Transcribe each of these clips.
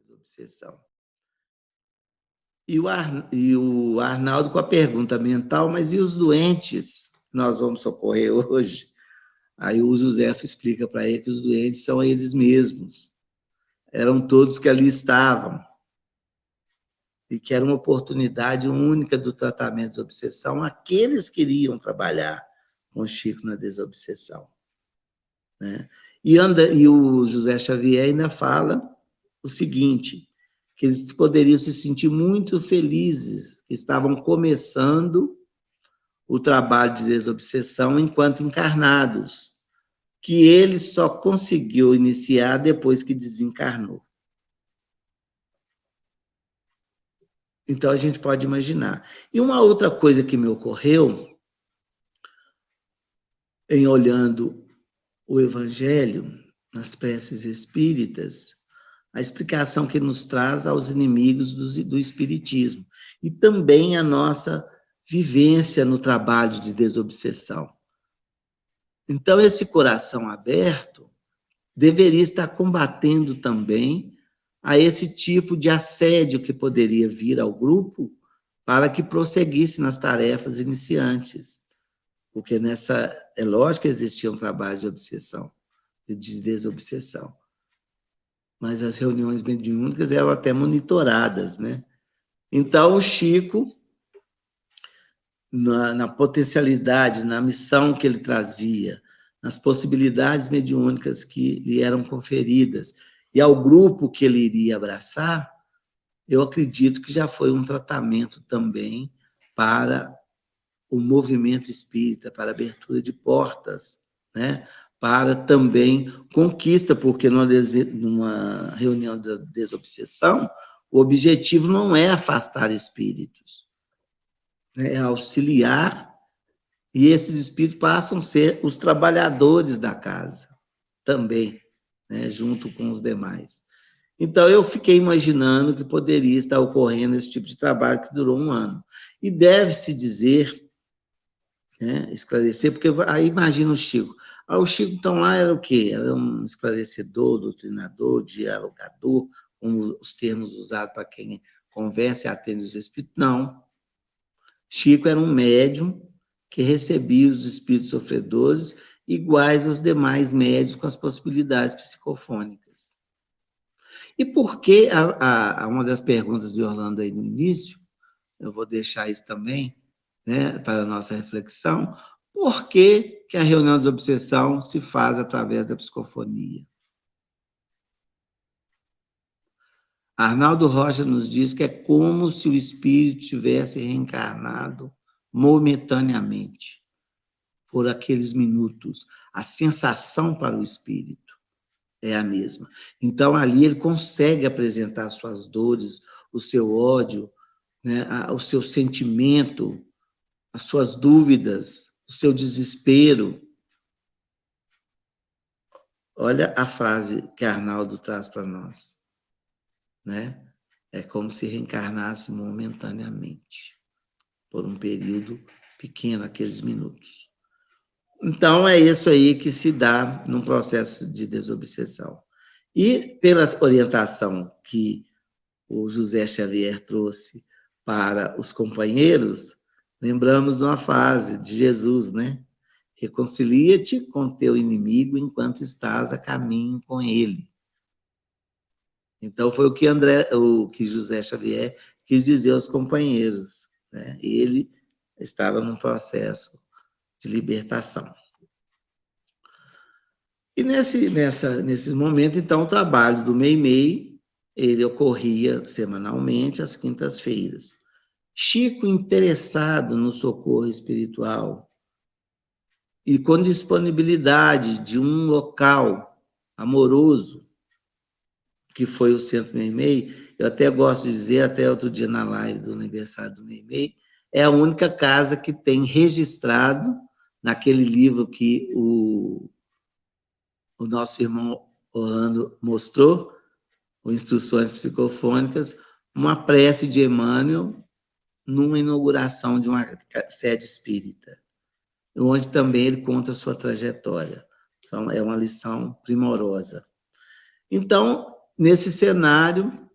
desobsessão. E o Arnaldo com a pergunta mental, mas e os doentes que nós vamos socorrer hoje? Aí o José explica para ele que os doentes são eles mesmos. Eram todos que ali estavam. E que era uma oportunidade única do tratamento de desobsessão, aqueles que iriam trabalhar com o Chico na desobsessão. Né? E o José Xavier ainda fala o seguinte, que eles poderiam se sentir muito felizes, que estavam começando o trabalho de desobsessão enquanto encarnados, que ele só conseguiu iniciar depois que desencarnou. Então, a gente pode imaginar. E uma outra coisa que me ocorreu, em olhando o Evangelho, nas preces espíritas, a explicação que nos traz aos inimigos do Espiritismo, e também a nossa vivência no trabalho de desobsessão. Então, esse coração aberto deveria estar combatendo também a esse tipo de assédio que poderia vir ao grupo para que prosseguisse nas tarefas iniciantes. Porque é lógico que existiam trabalhos de obsessão, de desobsessão. Mas as reuniões mediúnicas eram até monitoradas, né? Então, o Chico, na potencialidade, na missão que ele trazia, nas possibilidades mediúnicas que lhe eram conferidas, e ao grupo que ele iria abraçar, eu acredito que já foi um tratamento também para o movimento espírita, para a abertura de portas, né? Para também conquista, porque numa reunião de desobsessão, o objetivo não é afastar espíritos, é auxiliar, e esses espíritos passam a ser os trabalhadores da casa, também, né? Junto com os demais. Então, eu fiquei imaginando que poderia estar ocorrendo esse tipo de trabalho que durou 1 ano. E deve-se dizer, né, esclarecer, porque aí imagina o Chico. O Chico, então, lá era o quê? Era um esclarecedor, doutrinador, dialogador, como os termos usados para quem conversa e atende os espíritos. Não. Chico era um médium que recebia os espíritos sofredores iguais aos demais médios com as possibilidades psicofônicas. E por que, uma das perguntas de Orlando aí no início, eu vou deixar isso também, né, para a nossa reflexão, por que a reunião de obsessão se faz através da psicofonia? Arnaldo Rocha nos diz que é como se o espírito tivesse reencarnado momentaneamente, por aqueles minutos. A sensação para o espírito é a mesma. Então, ali ele consegue apresentar suas dores, o seu ódio, né, o seu sentimento, as suas dúvidas, o seu desespero. Olha a frase que Arnaldo traz para nós, né? É como se reencarnasse momentaneamente, por um período pequeno, aqueles minutos. Então, é isso aí que se dá num processo de desobsessão. E, pela orientação que o José Xavier trouxe para os companheiros, lembramos de uma frase de Jesus, né? Reconcilia-te com teu inimigo enquanto estás a caminho com ele. Então, foi o que José Xavier quis dizer aos companheiros, né? Ele estava num processo de libertação. E nesse momento, então, o trabalho do Meimei, ele ocorria semanalmente às quintas-feiras. Chico, interessado no socorro espiritual e com disponibilidade de um local amoroso, que foi o Centro Meimei, eu até gosto de dizer, até outro dia na live do aniversário do Meimei, é a única casa que tem registrado, naquele livro que o nosso irmão Orlando mostrou, o Instruções Psicofônicas, uma prece de Emmanuel numa inauguração de uma sede espírita, onde também ele conta a sua trajetória. É uma lição primorosa. Então, nesse cenário,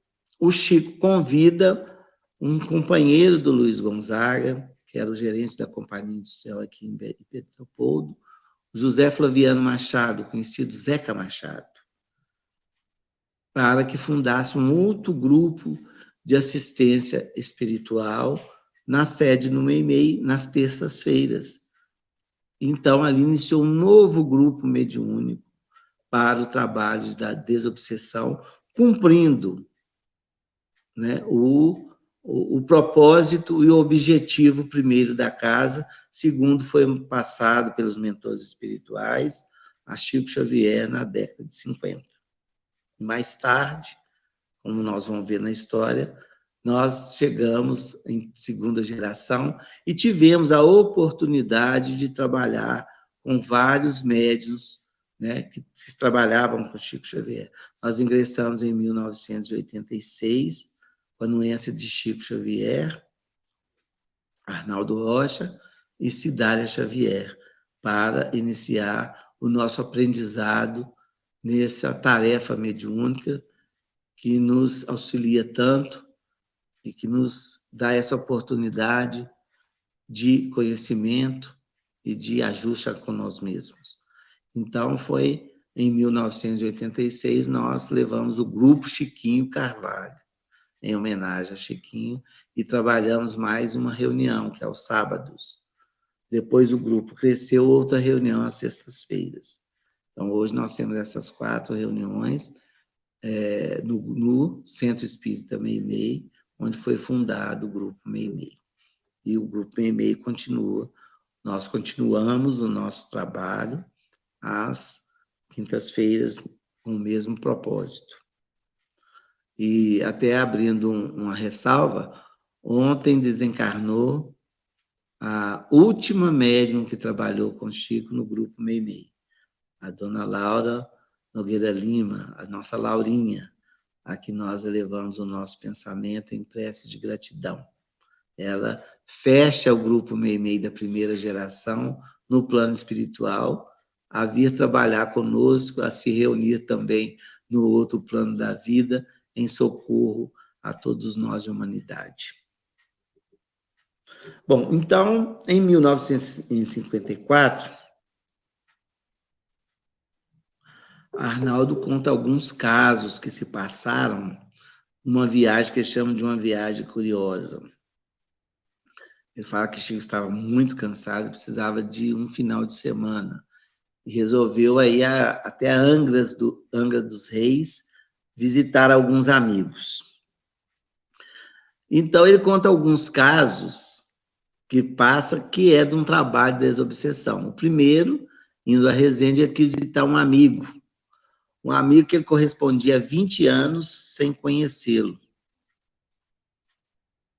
o Chico convida um companheiro do Luiz Gonzaga, que era o gerente da Companhia Industrial aqui em Petropoldo, José Flaviano Machado, conhecido Zeca Machado, para que fundasse um outro grupo de assistência espiritual na sede no Meimei, nas terças-feiras. Então, ali iniciou um novo grupo mediúnico para o trabalho da desobsessão, cumprindo, né, o propósito e o objetivo primeiro da casa, segundo foi passado pelos mentores espirituais, a Chico Xavier, na década de 50. Mais tarde, como nós vamos ver na história, nós chegamos em segunda geração e tivemos a oportunidade de trabalhar com vários médiuns, né, que trabalhavam com Chico Xavier. Nós ingressamos em 1986, com a anuência de Chico Xavier, Arnaldo Rocha e Cidália Xavier, para iniciar o nosso aprendizado nessa tarefa mediúnica que nos auxilia tanto e que nos dá essa oportunidade de conhecimento e de ajuste com nós mesmos. Então, foi em 1986, nós levamos o Grupo Chiquinho Carvalho, em homenagem a Chiquinho, e trabalhamos mais uma reunião, que é aos sábados. Depois o grupo cresceu, outra reunião às sextas-feiras. Então, hoje nós temos essas 4 reuniões no Centro Espírita Meimei, onde foi fundado o Grupo Meimei. E o Grupo Meimei continua. Nós continuamos o nosso trabalho às quintas-feiras com o mesmo propósito. E até abrindo uma ressalva, ontem desencarnou a última médium que trabalhou com Chico no Grupo Meimei, a dona Laura Nogueira Lima, a nossa Laurinha, a que nós elevamos o nosso pensamento em prece de gratidão. Ela fecha o Grupo Meimei da primeira geração no plano espiritual, a vir trabalhar conosco, a se reunir também no outro plano da vida, em socorro a todos nós de humanidade. Bom, então, em 1954, Arnaldo conta alguns casos que se passaram numa viagem que eles chamam de uma viagem curiosa. Ele fala que Chico estava muito cansado, precisava de um final de semana, e resolveu aí até Angra dos Reis visitar alguns amigos. Então, ele conta alguns casos que é de um trabalho de desobsessão. O primeiro, indo a Resende, ele quis visitar um amigo que ele correspondia a 20 anos sem conhecê-lo.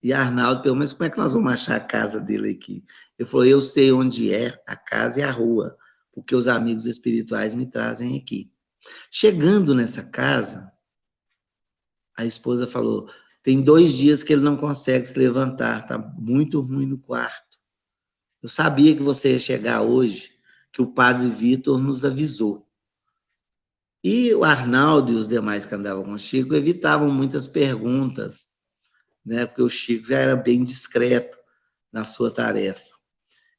E Arnaldo perguntou, mas como é que nós vamos achar a casa dele aqui? Ele falou, eu sei onde é a casa e a rua, porque os amigos espirituais me trazem aqui. Chegando nessa casa, a esposa falou, tem 2 dias que ele não consegue se levantar, está muito ruim no quarto. Eu sabia que você ia chegar hoje, que o padre Vitor nos avisou. E o Arnaldo e os demais que andavam com o Chico evitavam muitas perguntas, né, porque o Chico já era bem discreto na sua tarefa.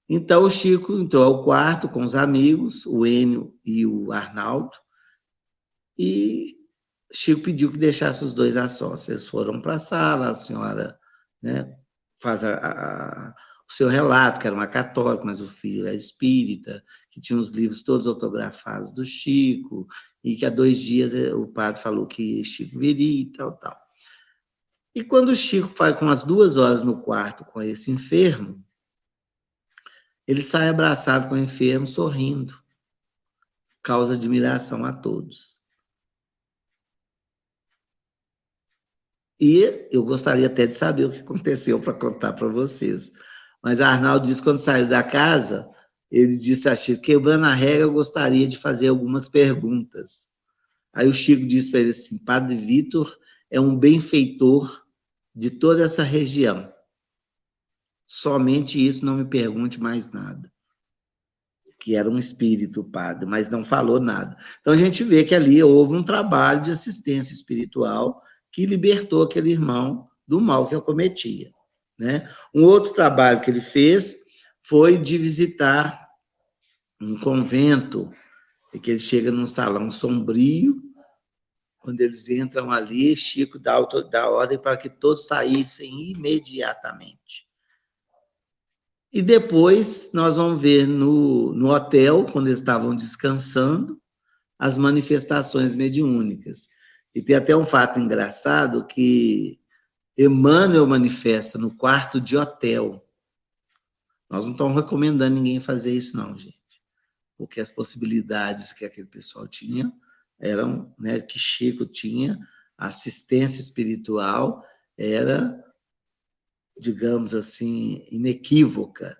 Então, o Chico entrou ao quarto com os amigos, o Enio e o Arnaldo, e Chico pediu que deixasse os 2 a sós. Eles foram para a sala, a senhora, né, faz o seu relato, que era uma católica, mas o filho era espírita, que tinha os livros todos autografados do Chico, e que há 2 dias o padre falou que Chico viria e tal, tal. E quando o Chico vai com as 2 horas no quarto com esse enfermo, ele sai abraçado com o enfermo, sorrindo, causa admiração a todos. E eu gostaria até de saber o que aconteceu para contar para vocês. Mas Arnaldo disse que quando saiu da casa, ele disse a Chico, quebrando a regra, eu gostaria de fazer algumas perguntas. Aí o Chico disse para ele assim, Padre Vitor é um benfeitor de toda essa região. Somente isso, não me pergunte mais nada. Que era um espírito, padre, mas não falou nada. Então, a gente vê que ali houve um trabalho de assistência espiritual que libertou aquele irmão do mal que acometia, né? Um outro trabalho que ele fez foi de visitar um convento, que ele chega num salão sombrio. Quando eles entram ali, Chico dá ordem para que todos saíssem imediatamente. E depois nós vamos ver no hotel, quando eles estavam descansando, as manifestações mediúnicas. E tem até um fato engraçado que Emmanuel manifesta no quarto de hotel. Nós não estamos recomendando ninguém fazer isso, não, gente. Porque as possibilidades que aquele pessoal tinha eram, né, que Chico tinha, a assistência espiritual era, digamos assim, inequívoca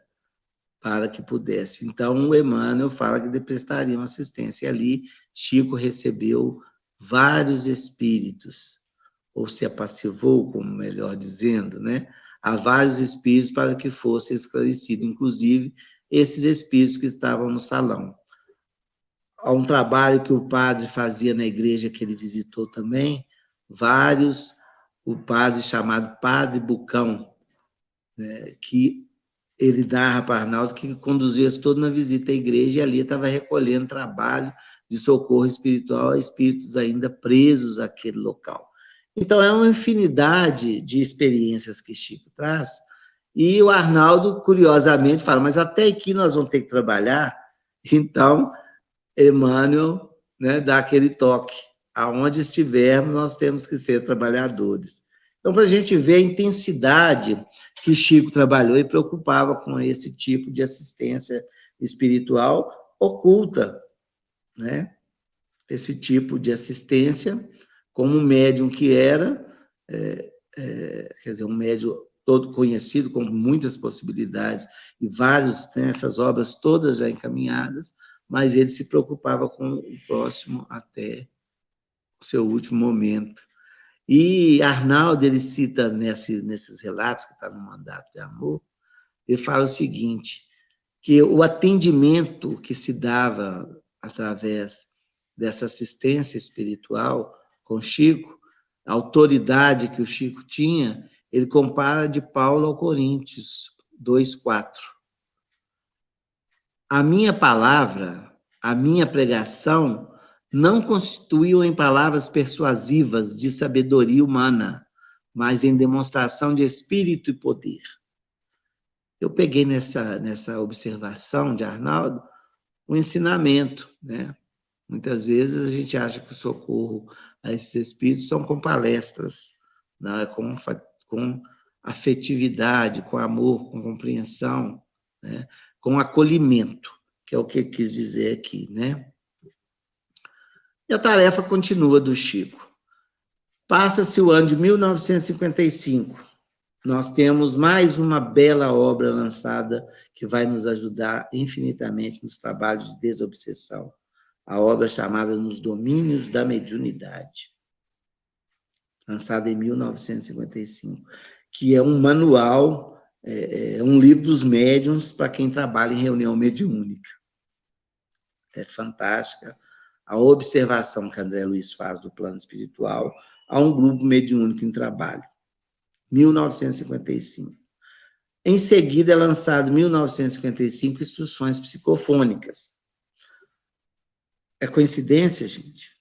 para que pudesse. Então, o Emmanuel fala que prestariam assistência. E ali, Chico recebeu vários espíritos, ou se apassivou, como melhor dizendo, né, a vários espíritos para que fosse esclarecido, inclusive esses espíritos que estavam no salão. Há um trabalho que o padre fazia na igreja que ele visitou também, o padre chamado Padre Bucão, né, que ele narra para Arnaldo que conduziu isso todo na visita à igreja e ali estava recolhendo trabalho de socorro espiritual a espíritos ainda presos àquele local. Então, é uma infinidade de experiências que Chico traz, e o Arnaldo, curiosamente, fala, mas até aqui nós vamos ter que trabalhar, então Emmanuel, né, dá aquele toque. Aonde estivermos, nós temos que ser trabalhadores. Então, para a gente ver a intensidade que Chico trabalhou e preocupava com esse tipo de assistência espiritual oculta, né? Esse tipo de assistência, como médium que era, quer dizer, um médium todo conhecido, com muitas possibilidades, e vários, né, essas obras todas já encaminhadas, mas ele se preocupava com o próximo até o seu último momento. E Arnaldo, ele cita nesses relatos, que está no Mandato de Amor, ele fala o seguinte, que o atendimento que se dava através dessa assistência espiritual com Chico, a autoridade que o Chico tinha, ele compara de Paulo ao Coríntios 2:4. A minha palavra, a minha pregação, não constituíam em palavras persuasivas de sabedoria humana, mas em demonstração de espírito e poder. Eu peguei nessa observação de Arnaldo um ensinamento, né? Muitas vezes a gente acha que o socorro a esses espíritos são com palestras, né? com afetividade, com amor, com compreensão, né? Com acolhimento, que é o que ele quis dizer aqui, né? E a tarefa continua do Chico. Passa-se o ano de 1955. Nós temos mais uma bela obra lançada que vai nos ajudar infinitamente nos trabalhos de desobsessão. A obra chamada Nos Domínios da Mediunidade, lançada em 1955, que é um manual, um livro dos médiuns para quem trabalha em reunião mediúnica. É fantástica a observação que André Luiz faz do plano espiritual a um grupo mediúnico em trabalho. 1955. Em seguida, é lançado, em 1955, Instruções Psicofônicas. É coincidência, gente?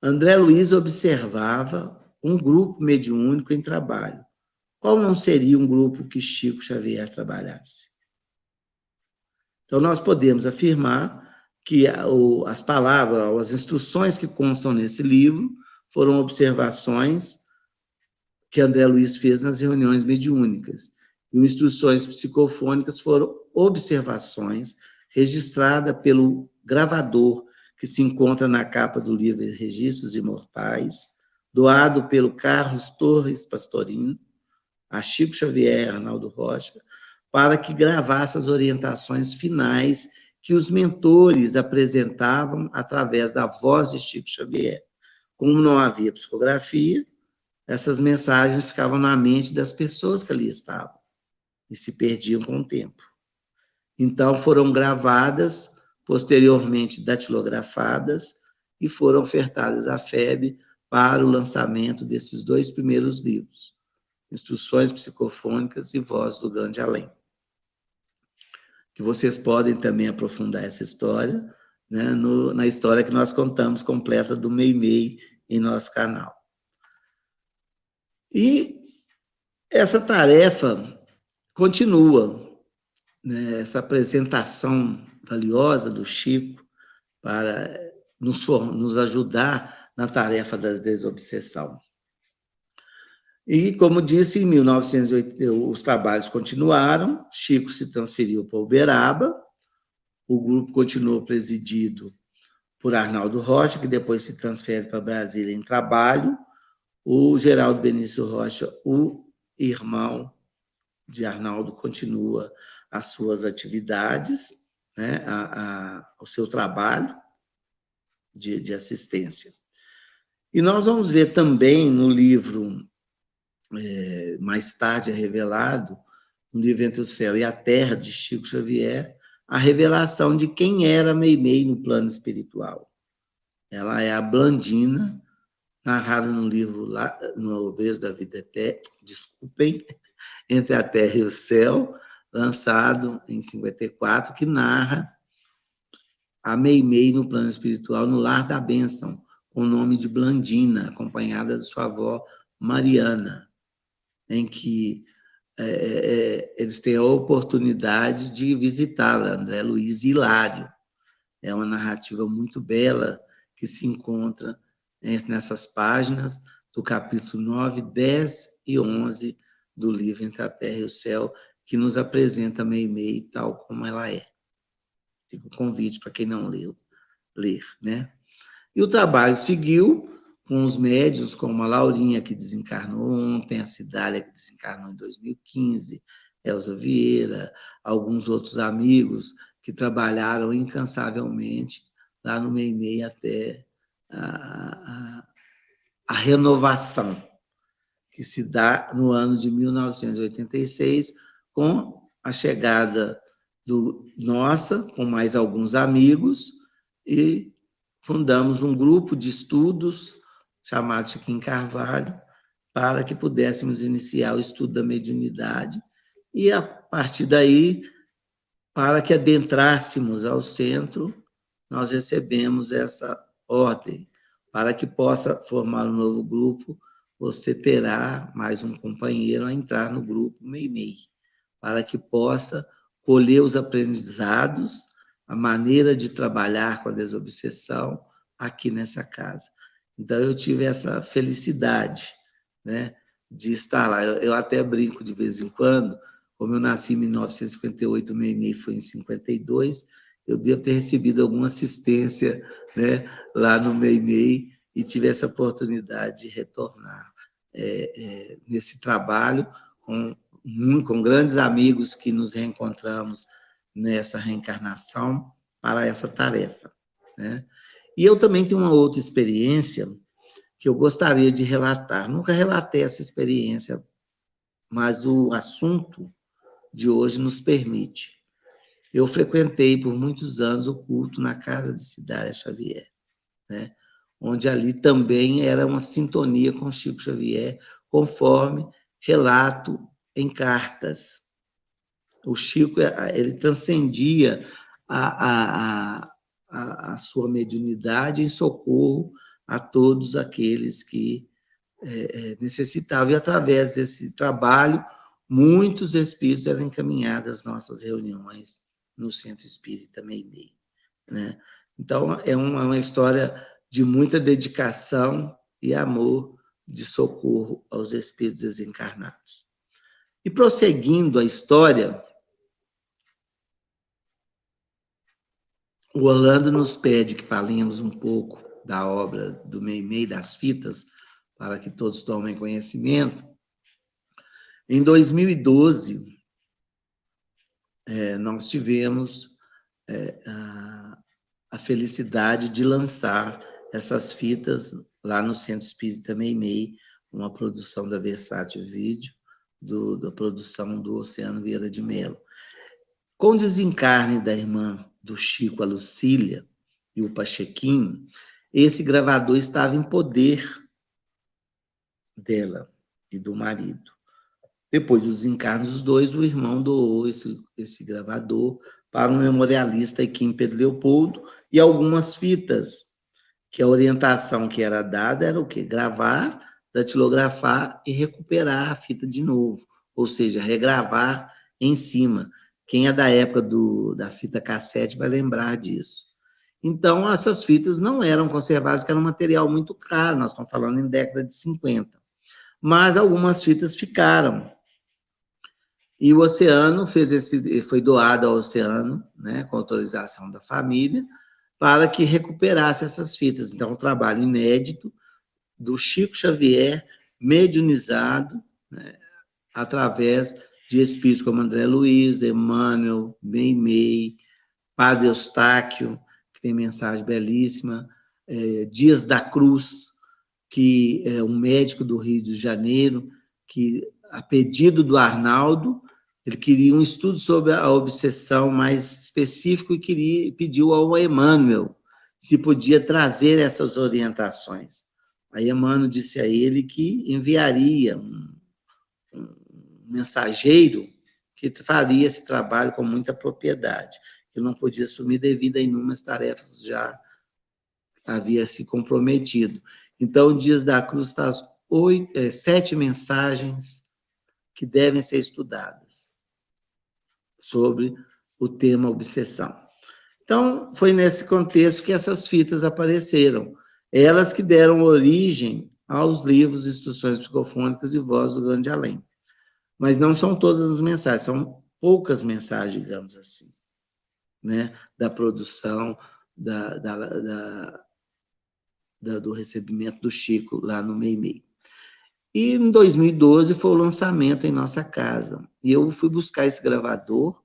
André Luiz observava um grupo mediúnico em trabalho. Qual não seria um grupo que Chico Xavier trabalhasse? Então, nós podemos afirmar que as palavras, as instruções que constam nesse livro foram observações que André Luiz fez nas reuniões mediúnicas. E instruções psicofônicas foram observações registradas pelo gravador que se encontra na capa do livro Registros Imortais, doado pelo Carlos Torres Pastorino, a Chico Xavier e Arnaldo Rocha, para que gravasse as orientações finais que os mentores apresentavam através da voz de Chico Xavier. Como não havia psicografia, essas mensagens ficavam na mente das pessoas que ali estavam e se perdiam com o tempo. Então, foram gravadas, posteriormente datilografadas, e foram ofertadas à FEB para o lançamento desses 2 primeiros livros, Instruções Psicofônicas e Voz do Grande Além. Que vocês podem também aprofundar essa história, né, na história que nós contamos completa do Meimei em nosso canal. E essa tarefa continua, né, essa apresentação valiosa do Chico para nos ajudar na tarefa da desobsessão. E, como disse, em 1980, os trabalhos continuaram, Chico se transferiu para Uberaba, o grupo continuou presidido por Arnaldo Rocha, que depois se transfere para Brasília em trabalho, o Geraldo Benício Rocha, o irmão de Arnaldo, continua as suas atividades, né, o seu trabalho de assistência. E nós vamos ver também no livro, mais tarde é revelado, no livro Entre o Céu e a Terra, de Chico Xavier, a revelação de quem era Meimei no plano espiritual. Ela é a Blandina, narrada no livro, no Beijo da Vida Eterna, desculpem, Entre a Terra e o Céu, lançado em 54, que narra a Meimei no plano espiritual, no Lar da Bênção, com o nome de Blandina, acompanhada de sua avó Mariana, em que eles têm a oportunidade de visitá-la, André Luiz e Hilário. É uma narrativa muito bela que se encontra nessas páginas do capítulo 9, 10 e 11 do livro Entre a Terra e o Céu, que nos apresenta Meimei tal como ela é. Fica o convite para quem não leu, ler, né? E o trabalho seguiu com os médiuns, como a Laurinha, que desencarnou ontem, a Cidália, que desencarnou em 2015, Elza Vieira, alguns outros amigos que trabalharam incansavelmente lá no Meimei até a renovação que se dá no ano de 1986, com a chegada nossa, com mais alguns amigos, e fundamos um grupo de estudos chamado Chiquinho Carvalho, para que pudéssemos iniciar o estudo da mediunidade e, a partir daí, para que adentrássemos ao centro, nós recebemos essa ordem. Para que possa formar um novo grupo, você terá mais um companheiro a entrar no grupo Meimei, para que possa colher os aprendizados, a maneira de trabalhar com a desobsessão aqui nessa casa. Então, eu tive essa felicidade, né, de estar lá. Eu até brinco de vez em quando, como eu nasci em 1958, o Meimei foi em 52, eu devo ter recebido alguma assistência, né, lá no Meimei, e tive essa oportunidade de retornar nesse trabalho com grandes amigos que nos reencontramos nessa reencarnação para essa tarefa, né? E eu também tenho uma outra experiência que eu gostaria de relatar. Nunca relatei essa experiência, mas o assunto de hoje nos permite. Eu frequentei por muitos anos o culto na casa de Cidália Xavier, né? Onde ali também era uma sintonia com Chico Xavier, conforme relato em cartas. O Chico, ele transcendia a sua mediunidade em socorro a todos aqueles que necessitavam. E, através desse trabalho, muitos espíritos eram encaminhados às nossas reuniões no Centro Espírita Meimei, né? Então, é uma história de muita dedicação e amor de socorro aos espíritos desencarnados. E, prosseguindo a história, o Orlando nos pede que falemos um pouco da obra do Meimei, das fitas, para que todos tomem conhecimento. Em 2012, nós tivemos a felicidade de lançar essas fitas lá no Centro Espírita Meimei, uma produção da Versátil Vídeo, da produção do Oceano Vieira de Mello. Com o desencarne da irmã do Chico, a Lucília, e o Pachequinho, esse gravador estava em poder dela e do marido. Depois dos desencarnos dos dois, o irmão doou esse gravador para um memorialista aqui em Pedro Leopoldo e algumas fitas, que a orientação que era dada era o quê? Gravar, datilografar e recuperar a fita de novo, ou seja, regravar em cima. Quem é da época da fita cassete vai lembrar disso. Então, essas fitas não eram conservadas, que era um material muito caro, nós estamos falando em década de 50. Mas algumas fitas ficaram. E o Oceano foi doado ao Oceano, né, com autorização da família, para que recuperasse essas fitas. Então, um trabalho inédito do Chico Xavier, mediunizado, né, através de espíritos como André Luiz, Emmanuel, Meimei, Padre Eustáquio, que tem mensagem belíssima, Dias da Cruz, que é um médico do Rio de Janeiro, que, a pedido do Arnaldo, ele queria um estudo sobre a obsessão mais específico e pediu ao Emmanuel se podia trazer essas orientações. Aí Emmanuel disse a ele que enviaria um mensageiro que faria esse trabalho com muita propriedade. Ele não podia assumir devido a inúmeras tarefas já havia se comprometido. Então, Dias da Cruz traz 7 mensagens que devem ser estudadas sobre o tema obsessão. Então, foi nesse contexto que essas fitas apareceram. Elas que deram origem aos livros Instruções Psicofônicas e Voz do Grande Além. Mas não são todas as mensagens, são poucas mensagens, digamos assim, né? Da produção, do recebimento do Chico lá no Meimei. E em 2012 foi o lançamento em nossa casa. E eu fui buscar esse gravador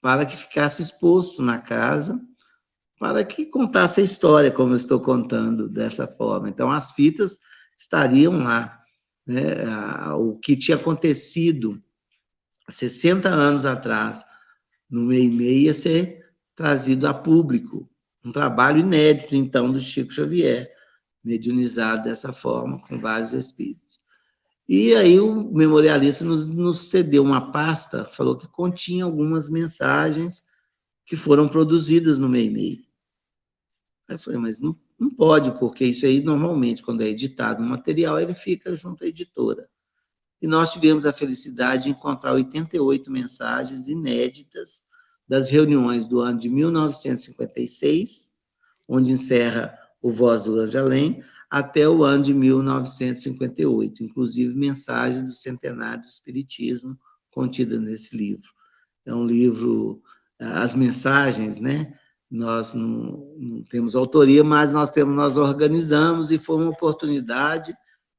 para que ficasse exposto na casa, para que contasse a história, como eu estou contando dessa forma. Então, as fitas estariam lá, né? O que tinha acontecido 60 anos atrás no Meimei ia ser trazido a público. Um trabalho inédito, então, do Chico Xavier, mediunizado dessa forma, com vários espíritos. E aí o memorialista nos cedeu uma pasta, falou que continha algumas mensagens que foram produzidas no Meimei. Aí eu falei, mas não pode, porque isso aí, normalmente, quando é editado um material, ele fica junto à editora. E nós tivemos a felicidade de encontrar 88 mensagens inéditas das reuniões do ano de 1956, onde encerra o Voz do Grande Além, até o ano de 1958, inclusive mensagens do centenário do Espiritismo contida nesse livro. É um livro, as mensagens, né? Nós não temos autoria, mas nós organizamos e foi uma oportunidade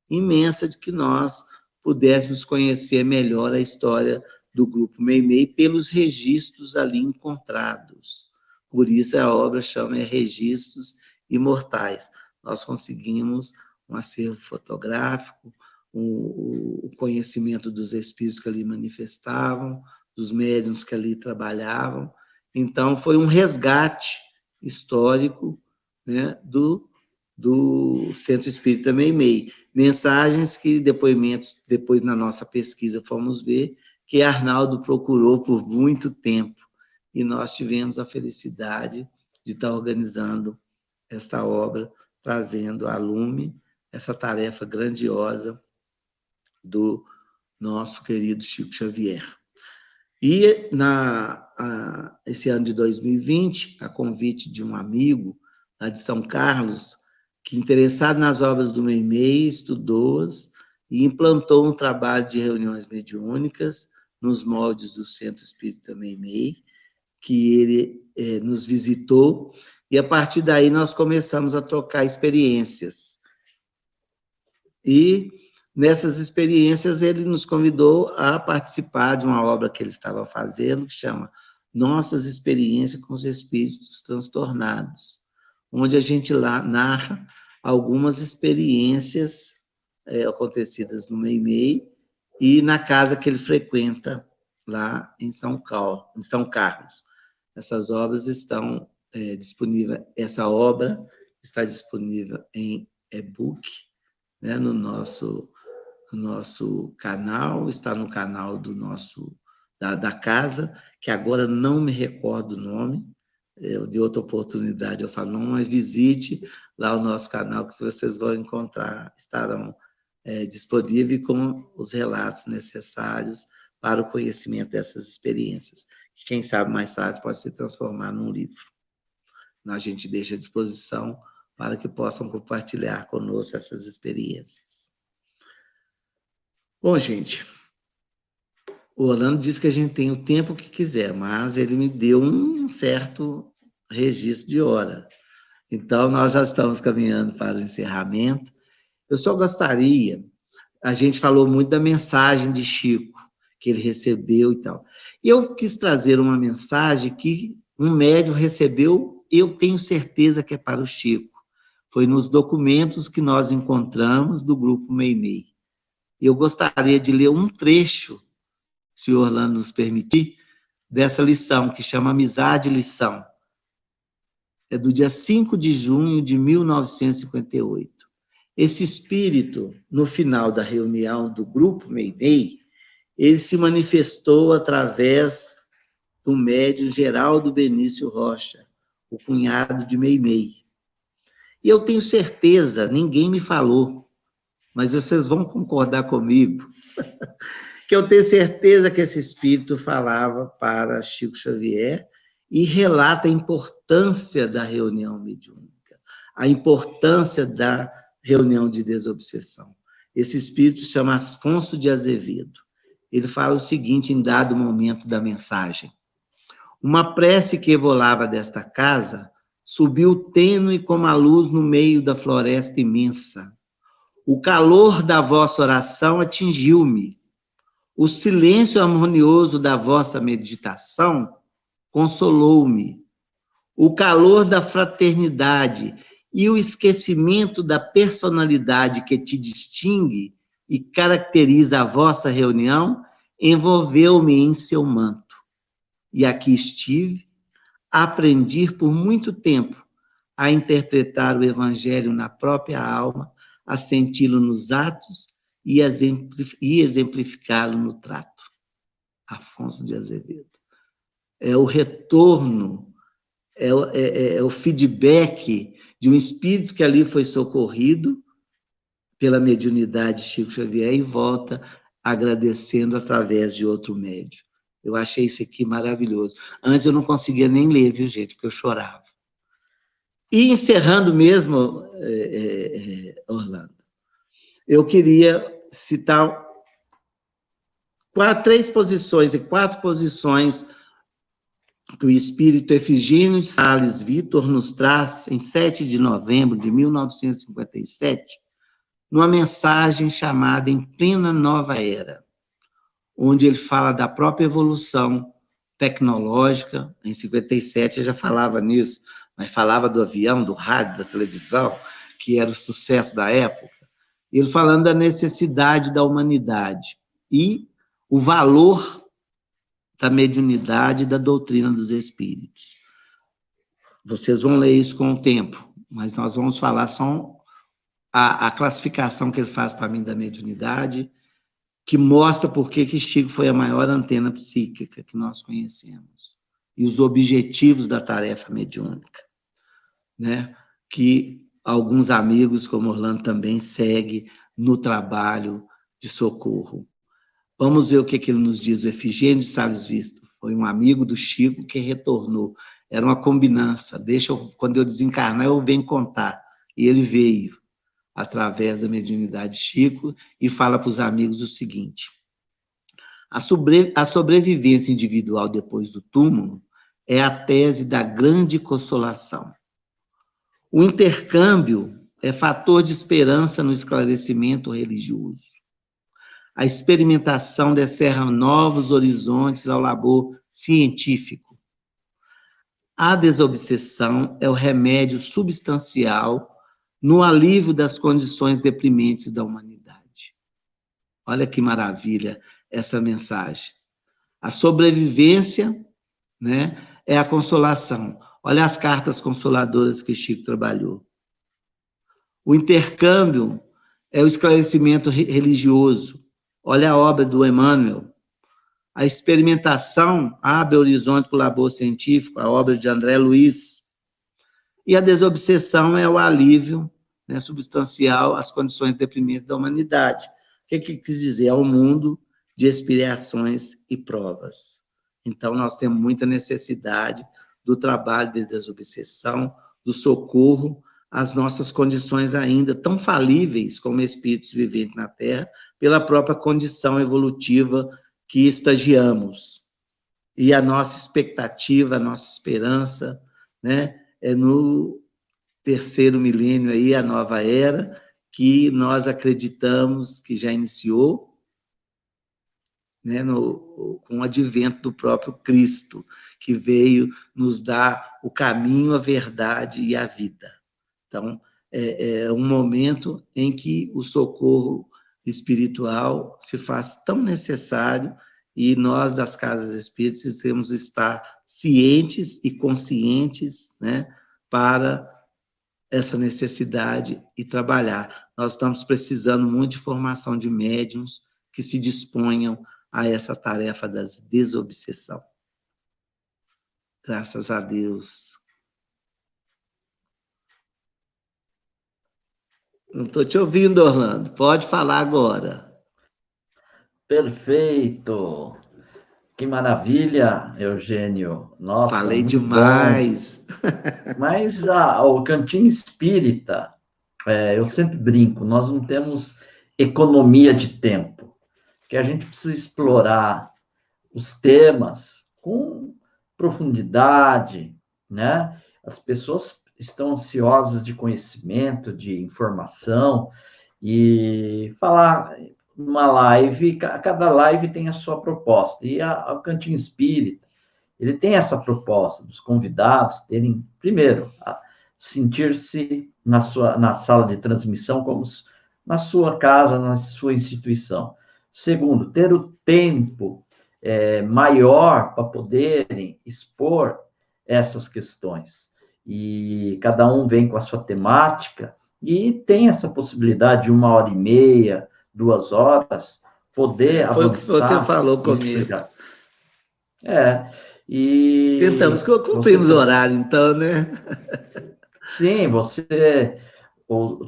imensa de que nós pudéssemos conhecer melhor a história do Grupo Meimei pelos registros ali encontrados. Por isso a obra chama Registros Imortais. Nós conseguimos um acervo fotográfico, o conhecimento dos espíritos que ali manifestavam, dos médiuns que ali trabalhavam. Então, foi um resgate histórico, né, do Centro Espírita Meimei. Mensagens que, depoimentos, depois na nossa pesquisa fomos ver, que Arnaldo procurou por muito tempo, e nós tivemos a felicidade de estar organizando esta obra, trazendo à lume essa tarefa grandiosa do nosso querido Chico Xavier. E esse ano de 2020, a convite de um amigo lá de São Carlos, que, interessado nas obras do Meimei, estudou-as e implantou um trabalho de reuniões mediúnicas nos moldes do Centro Espírita Meimei, que ele nos visitou, e a partir daí nós começamos a trocar experiências. E nessas experiências ele nos convidou a participar de uma obra que ele estava fazendo, que chama Nossas Experiências com os Espíritos Transtornados, onde a gente lá narra algumas experiências acontecidas no Meimei e na casa que ele frequenta lá em São Carlos. Essas obras estão disponíveis, essa obra está disponível em e-book né, no nosso canal, está no canal da casa, que agora não me recordo o nome, de outra oportunidade eu falo, não, mas visite lá o nosso canal, que vocês vão encontrar, estarão disponíveis com os relatos necessários para o conhecimento dessas experiências. Quem sabe mais tarde pode se transformar num livro. A gente deixa à disposição para que possam compartilhar conosco essas experiências. Bom, gente, o Orlando disse que a gente tem o tempo que quiser, mas ele me deu um certo registro de hora. Então, nós já estamos caminhando para o encerramento. Eu só gostaria, a gente falou muito da mensagem de Chico, que ele recebeu e tal. E eu quis trazer uma mensagem que um médium recebeu, eu tenho certeza que é para o Chico. Foi nos documentos que nós encontramos do grupo Meimei. Eu gostaria de ler um trecho, se o Orlando nos permitir, dessa lição, que chama Amizade e Lição. É do dia 5 de junho de 1958. Esse espírito, no final da reunião do grupo Meimei, ele se manifestou através do médium Geraldo Benício Rocha, o cunhado de Meimei. E eu tenho certeza, ninguém me falou, mas vocês vão concordar comigo, que eu tenho certeza que esse espírito falava para Chico Xavier e relata a importância da reunião mediúnica, a importância da reunião de desobsessão. Esse espírito se chama Afonso de Azevedo. Ele fala o seguinte em dado momento da mensagem: uma prece que evolava desta casa subiu tênue como a luz no meio da floresta imensa. O calor da vossa oração atingiu-me. O silêncio harmonioso da vossa meditação consolou-me. O calor da fraternidade e o esquecimento da personalidade que te distingue e caracteriza a vossa reunião envolveu-me em seu manto. E aqui estive, aprendi por muito tempo a interpretar o Evangelho na própria alma, a senti-lo nos atos e exemplificá-lo no trato. Afonso de Azevedo. É o retorno, é o feedback de um espírito que ali foi socorrido pela mediunidade de Chico Xavier e volta agradecendo através de outro médium. Eu achei isso aqui maravilhoso. Antes eu não conseguia nem ler, viu, gente, porque eu chorava. E encerrando mesmo, Orlando, eu queria citar três posições e quatro posições que o espírito Efigênio de Sales Vitor nos traz em 7 de novembro de 1957, numa mensagem chamada Em Plena Nova Era, onde ele fala da própria evolução tecnológica. Em 57 já falava nisso, mas falava do avião, do rádio, da televisão, que era o sucesso da época. Ele falando da necessidade da humanidade e o valor da mediunidade e da doutrina dos espíritos. Vocês vão ler isso com o tempo, mas nós vamos falar só a classificação que ele faz para mim da mediunidade, que mostra por que Chico foi a maior antena psíquica que nós conhecemos, e os objetivos da tarefa mediúnica, né? Que alguns amigos, como Orlando, também seguem no trabalho de socorro. Vamos ver o que ele nos diz. O Efigênio de Sales Vitor foi um amigo do Chico que retornou. Era uma combinança. Quando eu desencarnar, eu venho contar. E ele veio através da mediunidade de Chico e fala para os amigos o seguinte: a sobrevivência individual depois do túmulo é a tese da grande consolação. O intercâmbio é fator de esperança no esclarecimento religioso. A experimentação descerra novos horizontes ao labor científico. A desobsessão é o remédio substancial no alívio das condições deprimentes da humanidade. Olha que maravilha essa mensagem. A sobrevivência, né, é a consolação. Olha as cartas consoladoras que Chico trabalhou. O intercâmbio é o esclarecimento religioso. Olha a obra do Emmanuel. A experimentação abre horizonte para o labor científico, a obra de André Luiz. E a desobsessão é o alívio, né, substancial às condições deprimentes da humanidade. O que quis dizer? É o mundo de expiações e provas. Então, nós temos muita necessidade do trabalho de desobsessão, do socorro às nossas condições ainda tão falíveis como espíritos viventes na Terra, pela própria condição evolutiva que estagiamos. E a nossa expectativa, a nossa esperança, né, é no terceiro milênio aí, a nova era, que nós acreditamos que já iniciou, né, com o advento do próprio Cristo, que veio nos dar o caminho, a verdade e a vida. Então, é um momento em que o socorro espiritual se faz tão necessário e nós, das casas espíritas, temos que estar cientes e conscientes, né, para essa necessidade e trabalhar. Nós estamos precisando muito de formação de médiuns que se disponham a essa tarefa da desobsessão. Graças a Deus. Não estou te ouvindo, Orlando. Pode falar agora. Perfeito. Que maravilha, Eugênio. Nossa, Falei muito bom. demais. Mas o Cantinho Espírita, eu sempre brinco, nós não temos economia de tempo, que a gente precisa explorar os temas com profundidade, né? As pessoas estão ansiosas de conhecimento, de informação, e falar numa live, cada live tem a sua proposta, e o Cantinho Espírita, ele tem essa proposta dos convidados terem, primeiro, sentir-se na sala de transmissão como na sua casa, na sua instituição. Segundo, ter o tempo maior para poderem expor essas questões. E cada um vem com a sua temática e tem essa possibilidade de 1h30, 2 horas, poder avançar. Foi o que você falou comigo. E tentamos cumprirmos o horário, então, né? Sim, você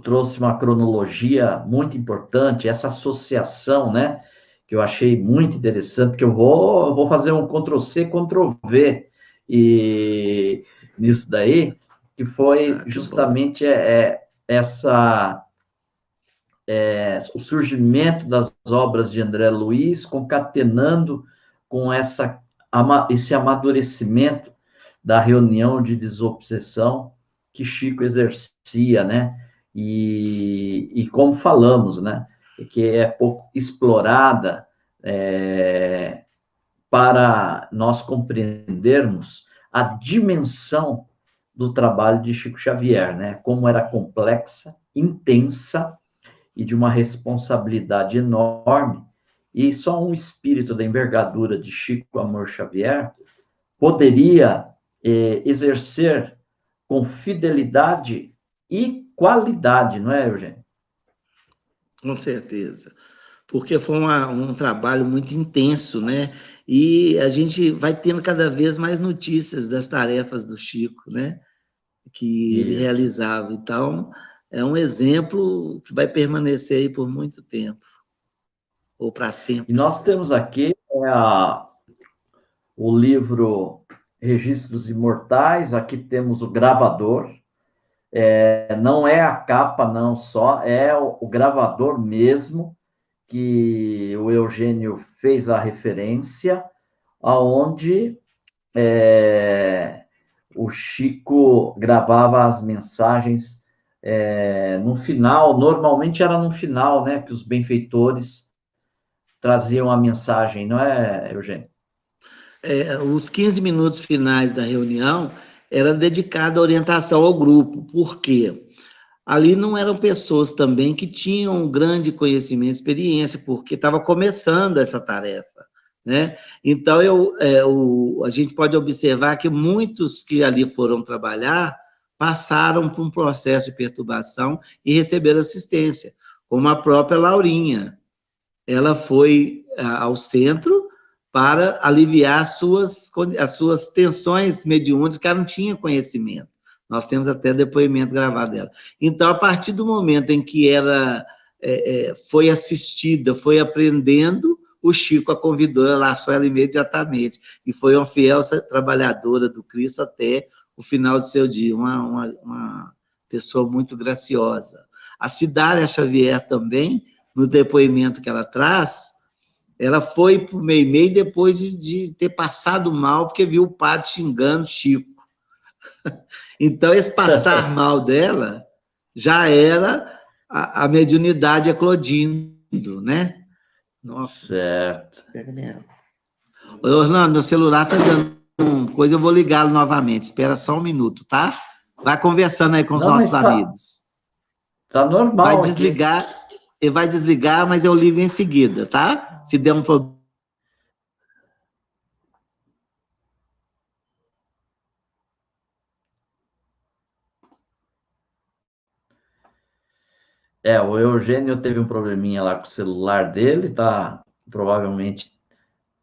trouxe uma cronologia muito importante, essa associação, né? Que eu achei muito interessante, que eu vou fazer um Ctrl+C, Ctrl+V e nisso daí, que foi justamente o surgimento das obras de André Luiz, concatenando com esse amadurecimento da reunião de desobsessão que Chico exercia, né? E como falamos, né? Que é pouco explorada para nós compreendermos a dimensão do trabalho de Chico Xavier, né? Como era complexa, intensa e de uma responsabilidade enorme, e só um espírito da envergadura de Chico Amor Xavier poderia exercer com fidelidade e qualidade, não é, Eugênio? Com certeza. Porque foi um trabalho muito intenso, né? E a gente vai tendo cada vez mais notícias das tarefas do Chico, né? Que ele realizava. Então, é um exemplo que vai permanecer aí por muito tempo, ou para sempre. E nós temos aqui o livro Registros Imortais, aqui temos o gravador, não é a capa, não só, é o gravador mesmo, que o Eugênio fez a referência, aonde o Chico gravava as mensagens no final, normalmente era no final, né, que os benfeitores traziam a mensagem, não é, Eugênio? Os 15 minutos finais da reunião era dedicado à orientação ao grupo. Por quê? Ali não eram pessoas também que tinham um grande conhecimento, experiência, porque estava começando essa tarefa, né? Então, a gente pode observar que muitos que ali foram trabalhar passaram por um processo de perturbação e receberam assistência. como a própria Laurinha. Ela foi ao centro para aliviar as suas tensões mediúnicas, que ela não tinha conhecimento. Nós temos até depoimento gravado dela. Então, a partir do momento em que ela foi assistida, foi aprendendo, o Chico a convidou, ela laçou ela imediatamente, e foi uma fiel trabalhadora do Cristo até o final de seu dia, uma pessoa muito graciosa. A Cidália Xavier também, no depoimento que ela traz, ela foi para o Meimei depois de ter passado mal, porque viu o padre xingando Chico. Então, esse passar mal dela já era a mediunidade eclodindo, né? Nossa. Certo. Pega mesmo. Orlando, meu celular está dando coisa, eu vou ligá-lo novamente. Espera só um minuto, tá? Vai conversando aí com os nossos amigos. Tá normal. Vai desligar, ele vai desligar, mas eu ligo em seguida, tá? Se der um problema. O Eugênio teve um probleminha lá com o celular dele, provavelmente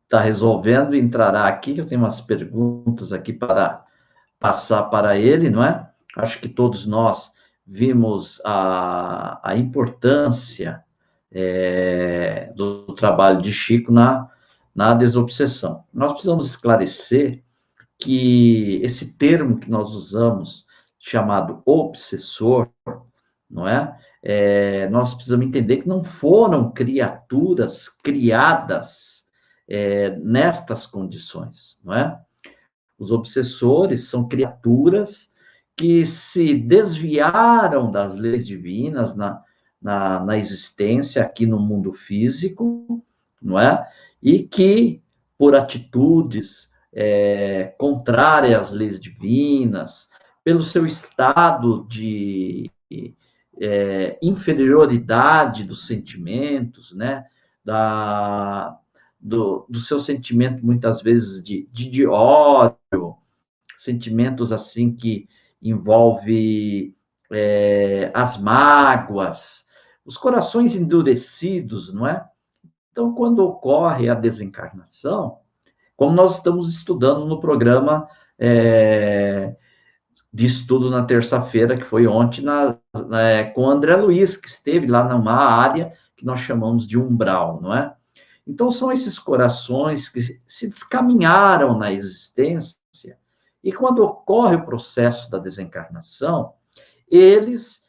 está resolvendo, entrará aqui, eu tenho umas perguntas aqui para passar para ele, não é? Acho que todos nós vimos a importância do trabalho de Chico na desobsessão. Nós precisamos esclarecer que esse termo que nós usamos, chamado obsessor, não é? Nós precisamos entender que não foram criaturas criadas nestas condições, não é? Os obsessores são criaturas que se desviaram das leis divinas na existência aqui no mundo físico, não é? E que, por atitudes contrárias às leis divinas, pelo seu estado de inferioridade dos sentimentos, né? Do seu sentimento, muitas vezes, de ódio, sentimentos assim que envolve as mágoas, os corações endurecidos, não é? Então, quando ocorre a desencarnação, como nós estamos estudando no programa de estudo na terça-feira, que foi ontem, com o André Luiz, que esteve lá numa área que nós chamamos de umbral, não é? Então, são esses corações que se descaminharam na existência, e quando ocorre o processo da desencarnação, eles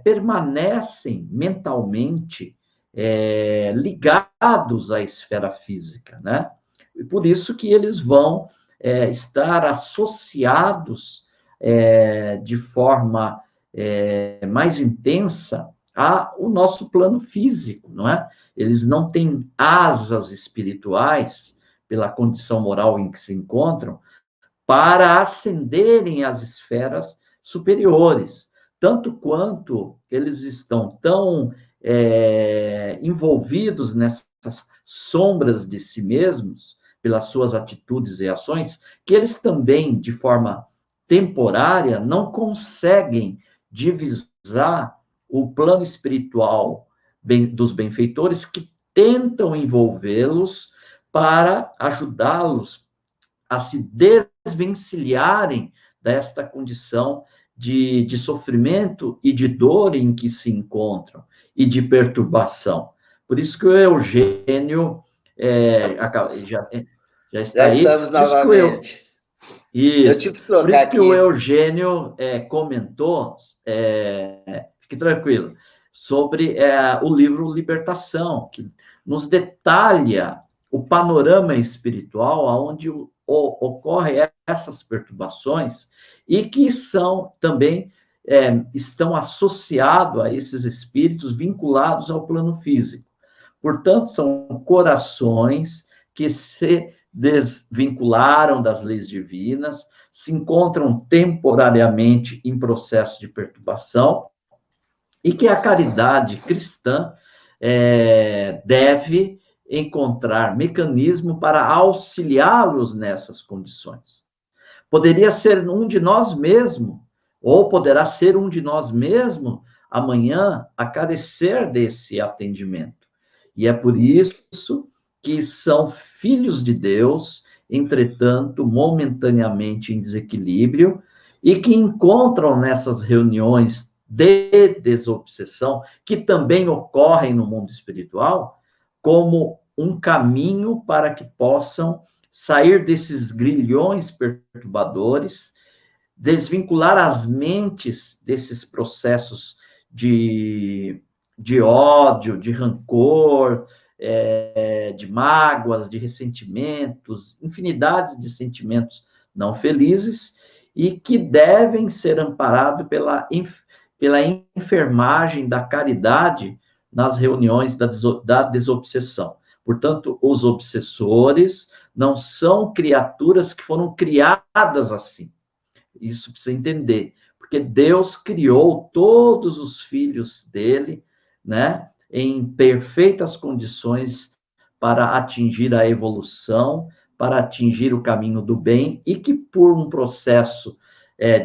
permanecem mentalmente ligados à esfera física, né? E por isso que eles vão estar associados de forma mais intensa ao nosso plano físico, não é? Eles não têm asas espirituais, pela condição moral em que se encontram, para ascenderem às esferas superiores, tanto quanto eles estão tão envolvidos nessas sombras de si mesmos, pelas suas atitudes e ações, que eles também, de forma temporária, não conseguem divisar o plano espiritual dos benfeitores, que tentam envolvê-los para ajudá-los a se desvencilharem desta condição de sofrimento e de dor em que se encontram, e de perturbação. Por isso que o Eugênio já está aí. Já estamos novamente. Eu tive que trocar. Por isso que o Eugênio comentou, fique tranquilo, sobre o livro Libertação, que nos detalha o panorama espiritual onde ocorrem essas perturbações, e que são também estão associados a esses espíritos vinculados ao plano físico. Portanto, são corações que se desvincularam das leis divinas, se encontram temporariamente em processo de perturbação, e que a caridade cristã deve encontrar mecanismo para auxiliá-los nessas condições. Poderia ser um de nós mesmos, ou poderá ser um de nós mesmos, amanhã a carecer desse atendimento. E é por isso que são filhos de Deus, entretanto, momentaneamente em desequilíbrio, e que encontram nessas reuniões de desobsessão, que também ocorrem no mundo espiritual, como um caminho para que possam sair desses grilhões perturbadores, desvincular as mentes desses processos de ódio, de rancor, de mágoas, de ressentimentos, infinidade de sentimentos não felizes, e que devem ser amparados pela enfermagem da caridade nas reuniões da desobsessão. Portanto, os obsessores não são criaturas que foram criadas assim. Isso precisa entender, porque Deus criou todos os filhos dele, né, em perfeitas condições para atingir a evolução, para atingir o caminho do bem, e que por um processo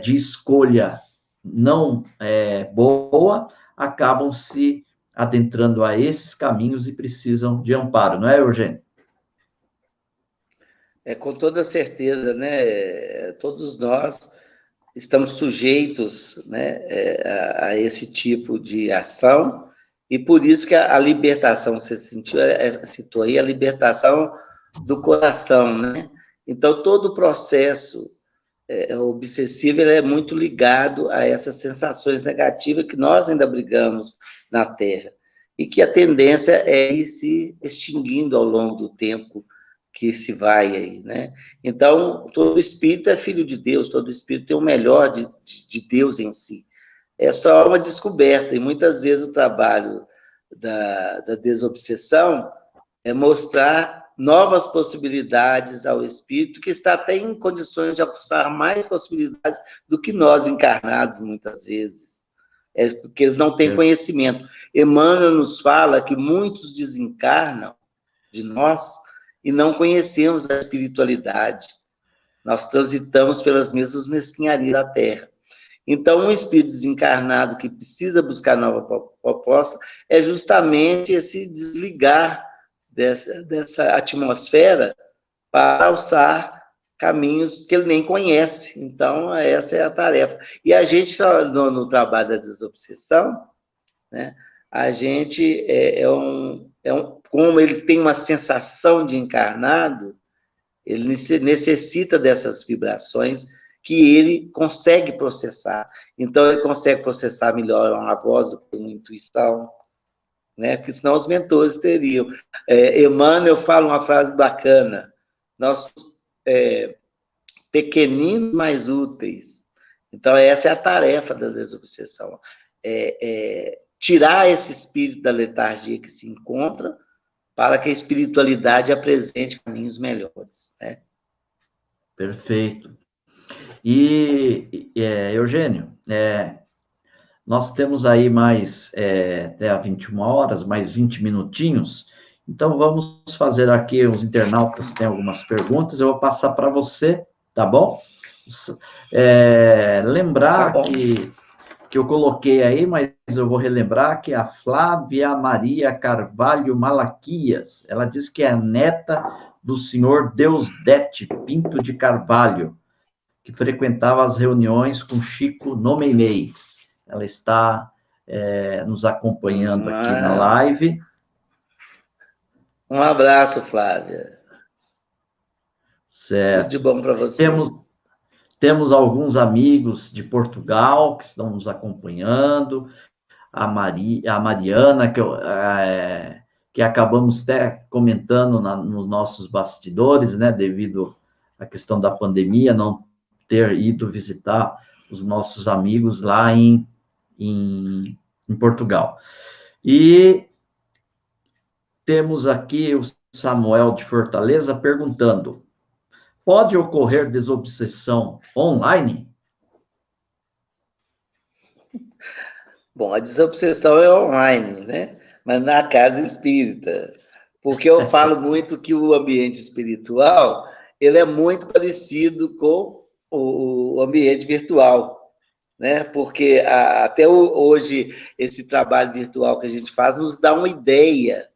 de escolha não boa, acabam se adentrando a esses caminhos e precisam de amparo, não é, Eugênio? Com toda certeza, né? Todos nós estamos sujeitos, né, a esse tipo de ação, e por isso que a libertação, você citou aí, a libertação do coração, né? Então, todo o processo obsessivo ele é muito ligado a essas sensações negativas que nós ainda brigamos na Terra, e que a tendência é ir se extinguindo ao longo do tempo que se vai aí, né? Então, todo espírito é filho de Deus, todo espírito tem o melhor de Deus em si. É só uma descoberta, e muitas vezes o trabalho da desobsessão é mostrar novas possibilidades ao espírito, que está até em condições de alcançar mais possibilidades do que nós encarnados, muitas vezes. É porque eles não têm conhecimento. Emmanuel nos fala que muitos desencarnam de nós e não conhecemos a espiritualidade. Nós transitamos pelas mesmas mesquinharias da Terra. Então, um espírito desencarnado que precisa buscar nova proposta é justamente esse desligar dessa atmosfera para alçar caminhos que ele nem conhece. Então, essa é a tarefa. E a gente, no trabalho da desobsessão, né, a gente como ele tem uma sensação de encarnado, ele necessita dessas vibrações que ele consegue processar. Então, ele consegue processar melhor uma voz do que uma intuição, né? Porque senão os mentores teriam. Emmanuel fala uma frase bacana: nós pequeninos, mais úteis. Então, essa é a tarefa da desobsessão. Tirar esse espírito da letargia que se encontra, para que a espiritualidade apresente caminhos melhores, né? Perfeito. E, Eugênio, nós temos aí mais, até às 21 horas, mais 20 minutinhos, então vamos fazer aqui, os internautas têm algumas perguntas, eu vou passar para você, tá bom? Lembrar Tá bom. que eu coloquei aí, mas eu vou relembrar que a Flávia Maria Carvalho Malaquias, ela diz que é neta do senhor Deusdete Pinto de Carvalho, que frequentava as reuniões com Chico no Meimei. Ela está nos acompanhando aqui na live. Um abraço, Flávia. Certo. Tudo de bom para você. Temos alguns amigos de Portugal que estão nos acompanhando, a Mariana, que acabamos até comentando nos nossos bastidores, né, devido à questão da pandemia, não ter ido visitar os nossos amigos lá em Portugal. E temos aqui o Samuel de Fortaleza perguntando: pode ocorrer desobsessão online? Bom, a desobsessão é online, né? Mas na casa espírita. Porque eu falo muito que o ambiente espiritual, ele é muito parecido com o ambiente virtual. né? Porque hoje esse trabalho virtual que a gente faz nos dá uma ideia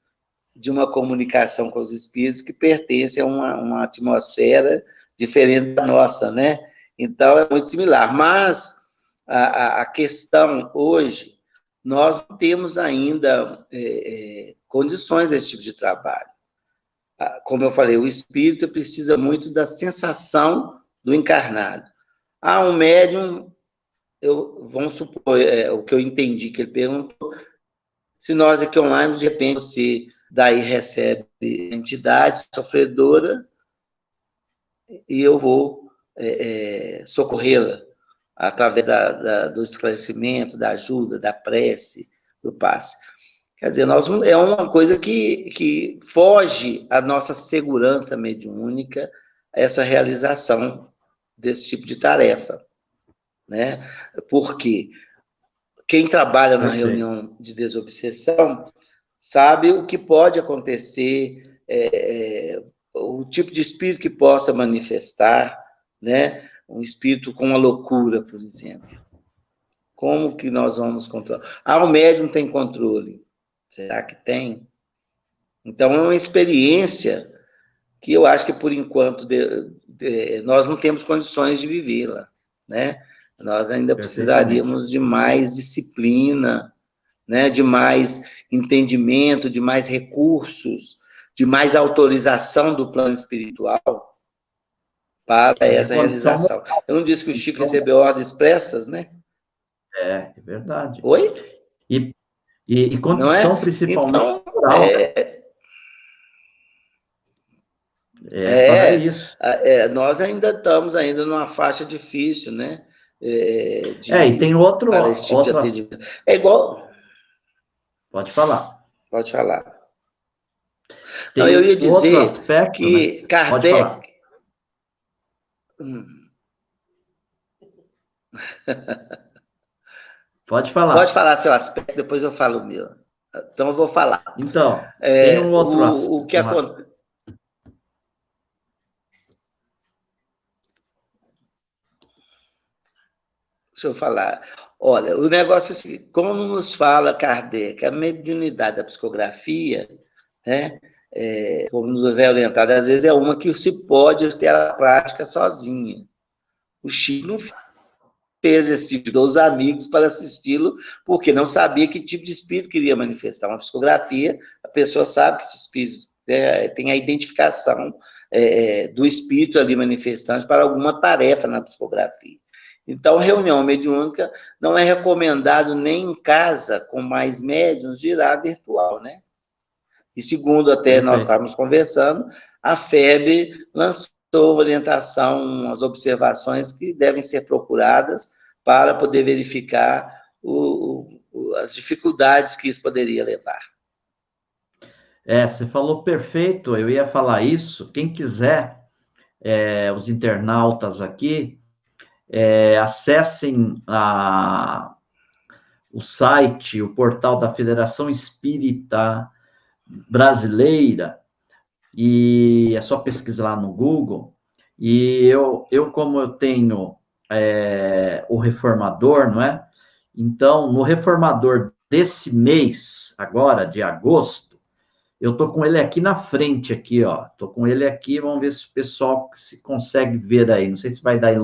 de uma comunicação com os espíritos que pertence a uma atmosfera diferente da nossa, né? Então, é muito similar. Mas a questão hoje, nós não temos ainda condições desse tipo de trabalho. Como eu falei, o espírito precisa muito da sensação do encarnado. Um médium, vamos supor, o que eu entendi que ele perguntou, se nós aqui online, de repente, você daí recebe entidade sofredora e eu vou socorrê-la através do esclarecimento, da ajuda, da prece, do passe. Quer dizer, é uma coisa que foge à nossa segurança mediúnica, essa realização desse tipo de tarefa, né? Porque quem trabalha na reunião de desobsessão sabe o que pode acontecer, o tipo de espírito que possa manifestar, né? Um espírito com uma loucura, por exemplo. Como que nós vamos controlar? O médium tem controle. Será que tem? Então, é uma experiência que eu acho que, por enquanto, nós não temos condições de vivê-la, né? Nós ainda precisaríamos de mais disciplina, né? De mais entendimento, de mais recursos, de mais autorização do plano espiritual para essa realização. Eu não disse que o Chico recebeu ordens expressas, né? É verdade. Oi? E condição principalmente então, para isso. Nós ainda estamos numa faixa difícil, né? E tem outro tipo de atendimento. É igual. Pode falar. Pode falar. Tem eu ia dizer outro aspecto, que né? Kardec. Pode falar. Pode falar. Pode falar seu aspecto, depois eu falo o meu. Então, eu vou falar. Então, tem um outro aspecto. O que acontece. Deixa eu falar. Olha, o negócio é o seguinte, como nos fala Kardec, a mediunidade da psicografia, né, como nos é orientado, às vezes é uma que se pode ter a prática sozinha. O Chico não fez esse tipo de os amigos para assisti-lo, porque não sabia que tipo de espírito queria manifestar. Uma psicografia, a pessoa sabe que esse espírito tem a identificação do espírito ali manifestante para alguma tarefa na psicografia. Então, reunião mediúnica não é recomendado nem em casa, com mais médiuns, girar virtual, né? E segundo até nós estávamos conversando, a FEB lançou orientação, as observações que devem ser procuradas para poder verificar as dificuldades que isso poderia levar. Você falou perfeito, eu ia falar isso. Quem quiser, os internautas aqui, acessem o site, o portal da Federação Espírita Brasileira, e é só pesquisar lá no Google. E como eu tenho o Reformador, não é? Então, no Reformador desse mês, agora, de agosto, eu tô com ele aqui na frente, aqui, ó. Tô com ele aqui, vamos ver se o pessoal se consegue ver aí. Não sei se vai dar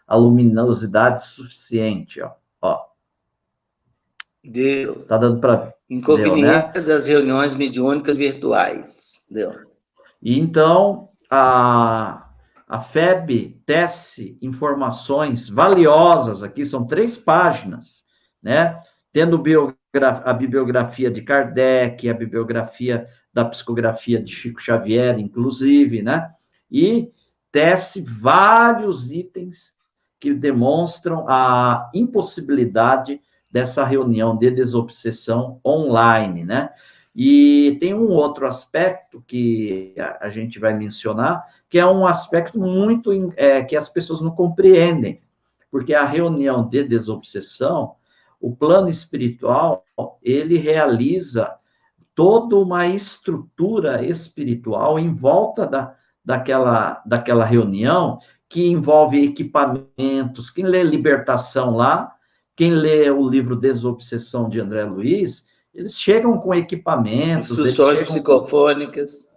a luminosidade suficiente, ó. Deu. Tá dando para... Inconveniência, né? Das reuniões mediúnicas virtuais. Deu. Então, a FEB tece informações valiosas aqui, são 3 páginas, né? Tendo a bibliografia de Kardec, a bibliografia da psicografia de Chico Xavier, inclusive, né? E tece vários itens que demonstram a impossibilidade dessa reunião de desobsessão online, né? E tem um outro aspecto que a gente vai mencionar, que é um aspecto muito que as pessoas não compreendem, porque a reunião de desobsessão, o plano espiritual, ele realiza toda uma estrutura espiritual em volta daquela reunião, que envolve equipamentos. Quem lê Libertação lá, quem lê o livro Desobsessão de André Luiz, eles chegam com equipamentos, instruções psicofônicas.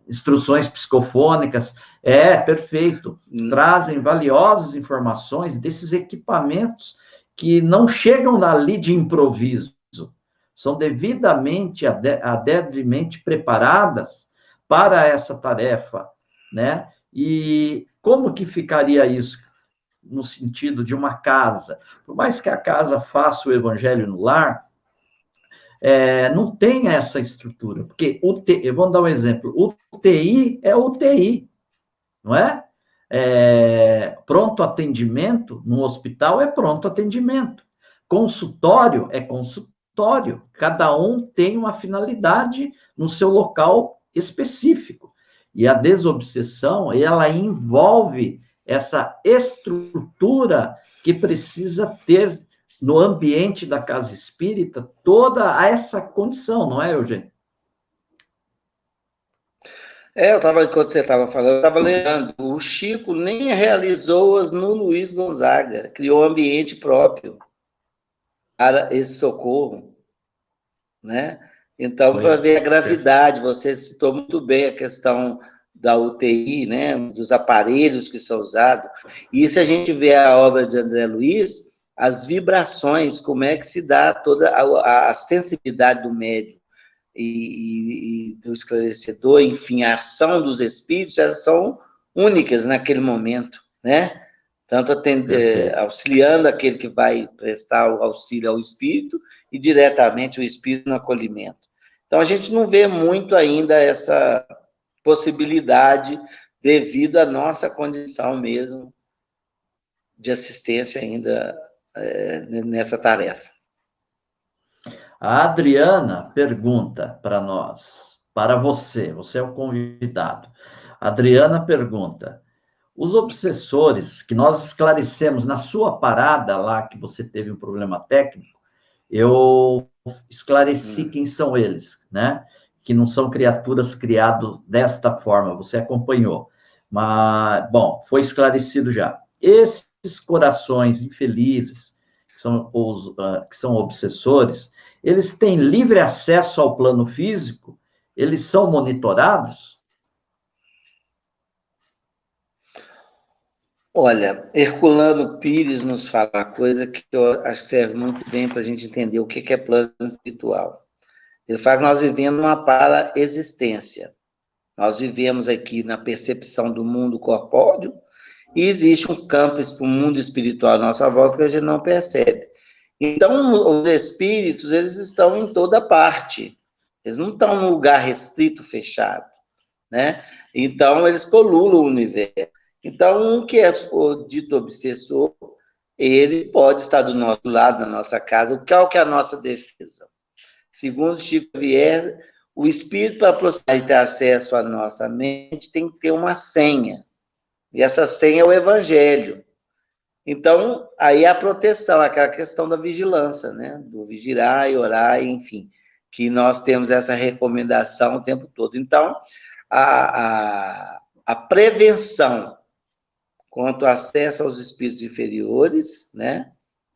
Instruções psicofônicas, perfeito. Trazem valiosas informações desses equipamentos que não chegam dali de improviso, são devidamente, adequadamente preparadas para essa tarefa, né? E como que ficaria isso no sentido de uma casa? Por mais que a casa faça o evangelho no lar, não tem essa estrutura, porque vamos dar um exemplo, UTI é UTI, não é? Pronto atendimento no hospital é pronto atendimento, consultório é consultório, cada um tem uma finalidade no seu local específico, e a desobsessão, ela envolve essa estrutura que precisa ter no ambiente da casa espírita toda essa condição, não é, Eugênio? Enquanto você estava falando, eu estava lembrando, o Chico nem realizou-as no Luiz Gonzaga, criou um ambiente próprio para esse socorro, né? Então, para ver a gravidade, você citou muito bem a questão da UTI, né? Dos aparelhos que são usados, e se a gente vê a obra de André Luiz, as vibrações, como é que se dá toda a sensibilidade do médium e do esclarecedor, enfim, a ação dos espíritos, elas são únicas naquele momento, né? Tanto auxiliando aquele que vai prestar o auxílio ao espírito e diretamente o espírito no acolhimento. Então, a gente não vê muito ainda essa possibilidade devido à nossa condição mesmo de assistência ainda nessa tarefa. A Adriana pergunta para nós, para você é o convidado. A Adriana pergunta, os obsessores que nós esclarecemos na sua parada lá, que você teve um problema técnico, eu esclareci quem são eles, né? Que não são criaturas criadas desta forma, você acompanhou. Mas, bom, foi esclarecido já. Esses corações infelizes, que são obsessores, eles têm livre acesso ao plano físico? Eles são monitorados? Olha, Herculano Pires nos fala uma coisa que eu acho que serve muito bem para a gente entender o que é plano espiritual. Ele fala que nós vivemos uma para-existência. Nós vivemos aqui na percepção do mundo corpóreo e existe um campo para o mundo espiritual à nossa volta que a gente não percebe. Então, os espíritos, eles estão em toda parte. Eles não estão num lugar restrito, fechado, né? Então, eles polulam o universo. Então, o que é o dito obsessor, ele pode estar do nosso lado, na nossa casa. Qual que é a nossa defesa? Segundo Chico Xavier, o espírito, para aproximar e ter acesso à nossa mente, tem que ter uma senha. E essa senha é o evangelho. Então, aí a proteção, aquela questão da vigilância, né? Do vigiar e orar, enfim, que nós temos essa recomendação o tempo todo. Então, a prevenção quanto ao acesso aos espíritos inferiores, né?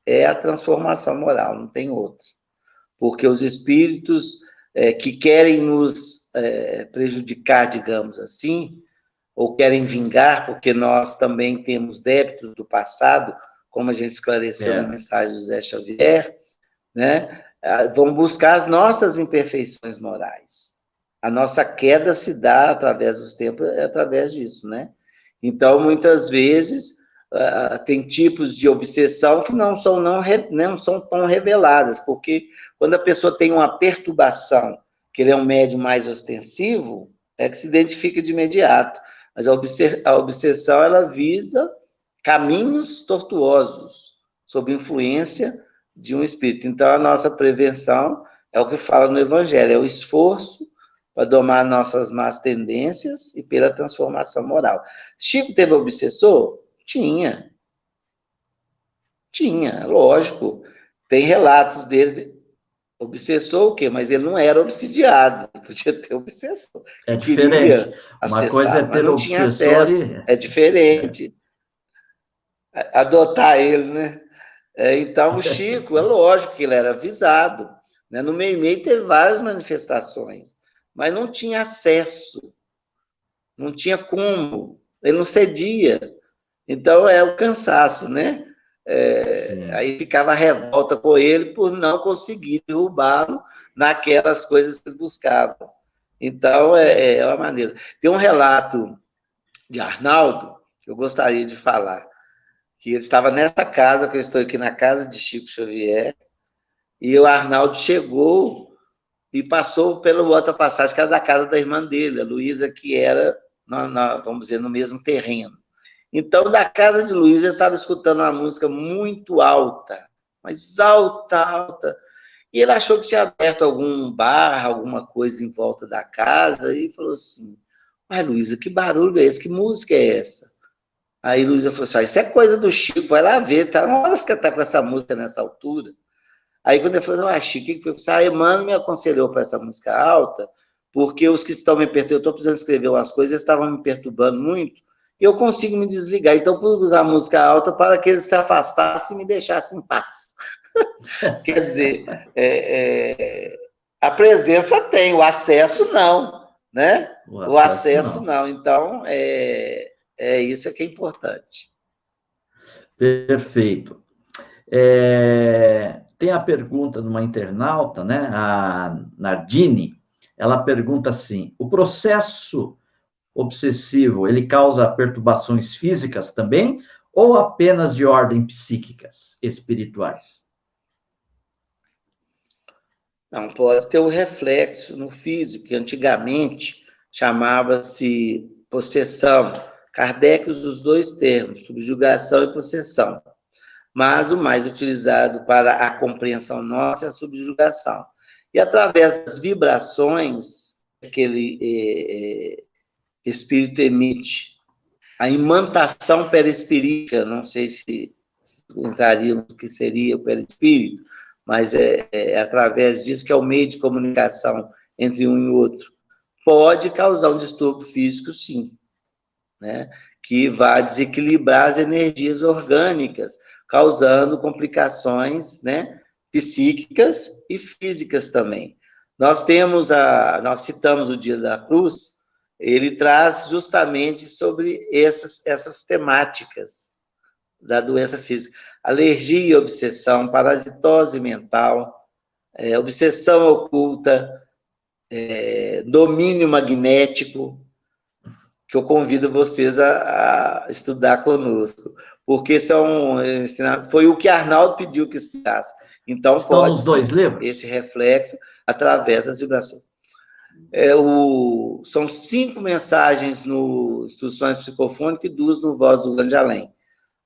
É a transformação moral, não tem outra. Porque os espíritos que querem nos prejudicar, digamos assim, ou querem vingar, porque nós também temos débitos do passado, como a gente esclareceu na mensagem do Zé Xavier, né? Vão buscar as nossas imperfeições morais. A nossa queda se dá através dos tempos, através disso, né? Então, muitas vezes, tem tipos de obsessão que não são tão reveladas, porque quando a pessoa tem uma perturbação, que ele é um médium mais ostensivo, é que se identifica de imediato. Mas a obsessão, ela visa caminhos tortuosos, sob influência de um espírito. Então, a nossa prevenção é o que fala no Evangelho, é o esforço para domar nossas más tendências e pela transformação moral. Chico teve obsessor? Tinha. Tinha, lógico. Tem relatos dele Obsessor o quê? Mas ele não era obsidiado, podia ter obsessor. É diferente. Uma coisa é Acessar, mas ter não tinha obsessor acesso, e... é diferente. Adotar ele, né? Então, o Chico, é lógico que ele era avisado, né? No Meimei teve várias manifestações, mas não tinha acesso, não tinha como, ele não cedia. Então, é o cansaço, né? Aí ficava a revolta com ele por não conseguir derrubá-lo naquelas coisas que eles buscavam. Então, é uma maneira. Tem um relato de Arnaldo que eu gostaria de falar, que ele estava nessa casa, que eu estou aqui na casa de Chico Xavier, e o Arnaldo chegou e passou pela outra passagem, que era da casa da irmã dele, a Luísa, que era, vamos dizer, no mesmo terreno. Então, da casa de Luísa, eu estava escutando uma música muito alta, mas alta, alta. E ele achou que tinha aberto algum bar, alguma coisa em volta da casa, e falou assim: mas, Luísa, que barulho é esse? Que música é essa? Aí Luísa falou assim: isso é coisa do Chico, vai lá ver, tá? Uma hora que tá com essa música nessa altura. Aí quando ele falou, Chico, o que foi? A Emmanuel me aconselhou para essa música alta, porque os que estão me perturbando, eu estou precisando escrever umas coisas, eles estavam me perturbando muito, e eu consigo me desligar. Então, pude usar a música alta para que eles se afastassem e me deixassem em paz. Quer dizer, a presença tem, o acesso não, né? O acesso não. Então, isso que é importante. Perfeito. Tem a pergunta de uma internauta, né? A Nardini, ela pergunta assim: o processo obsessivo, ele causa perturbações físicas também, ou apenas de ordem psíquicas, espirituais? Não, pode ter um reflexo no físico, que antigamente chamava-se possessão. Kardec usa os dois termos, subjugação e possessão. Mas o mais utilizado para a compreensão nossa é a subjugação. E através das vibrações que aquele espírito emite, a imantação perispirítica, não sei se entraria no que seria o perispírito, mas é através disso que é o meio de comunicação entre um e outro, pode causar um distúrbio físico, sim, né? Que vai desequilibrar as energias orgânicas, causando complicações, né, psíquicas e físicas também. Nós citamos o Dia da Cruz, ele traz justamente sobre essas temáticas da doença física. Alergia, obsessão, parasitose mental, obsessão oculta, domínio magnético, que eu convido vocês a estudar conosco, porque foi o que Arnaldo pediu que estudasse. Então, estão pode nos dois livros? Esse reflexo através das vibrações. São 5 mensagens no Instruções Psicofônicas e 2 no Voz do Grande Além.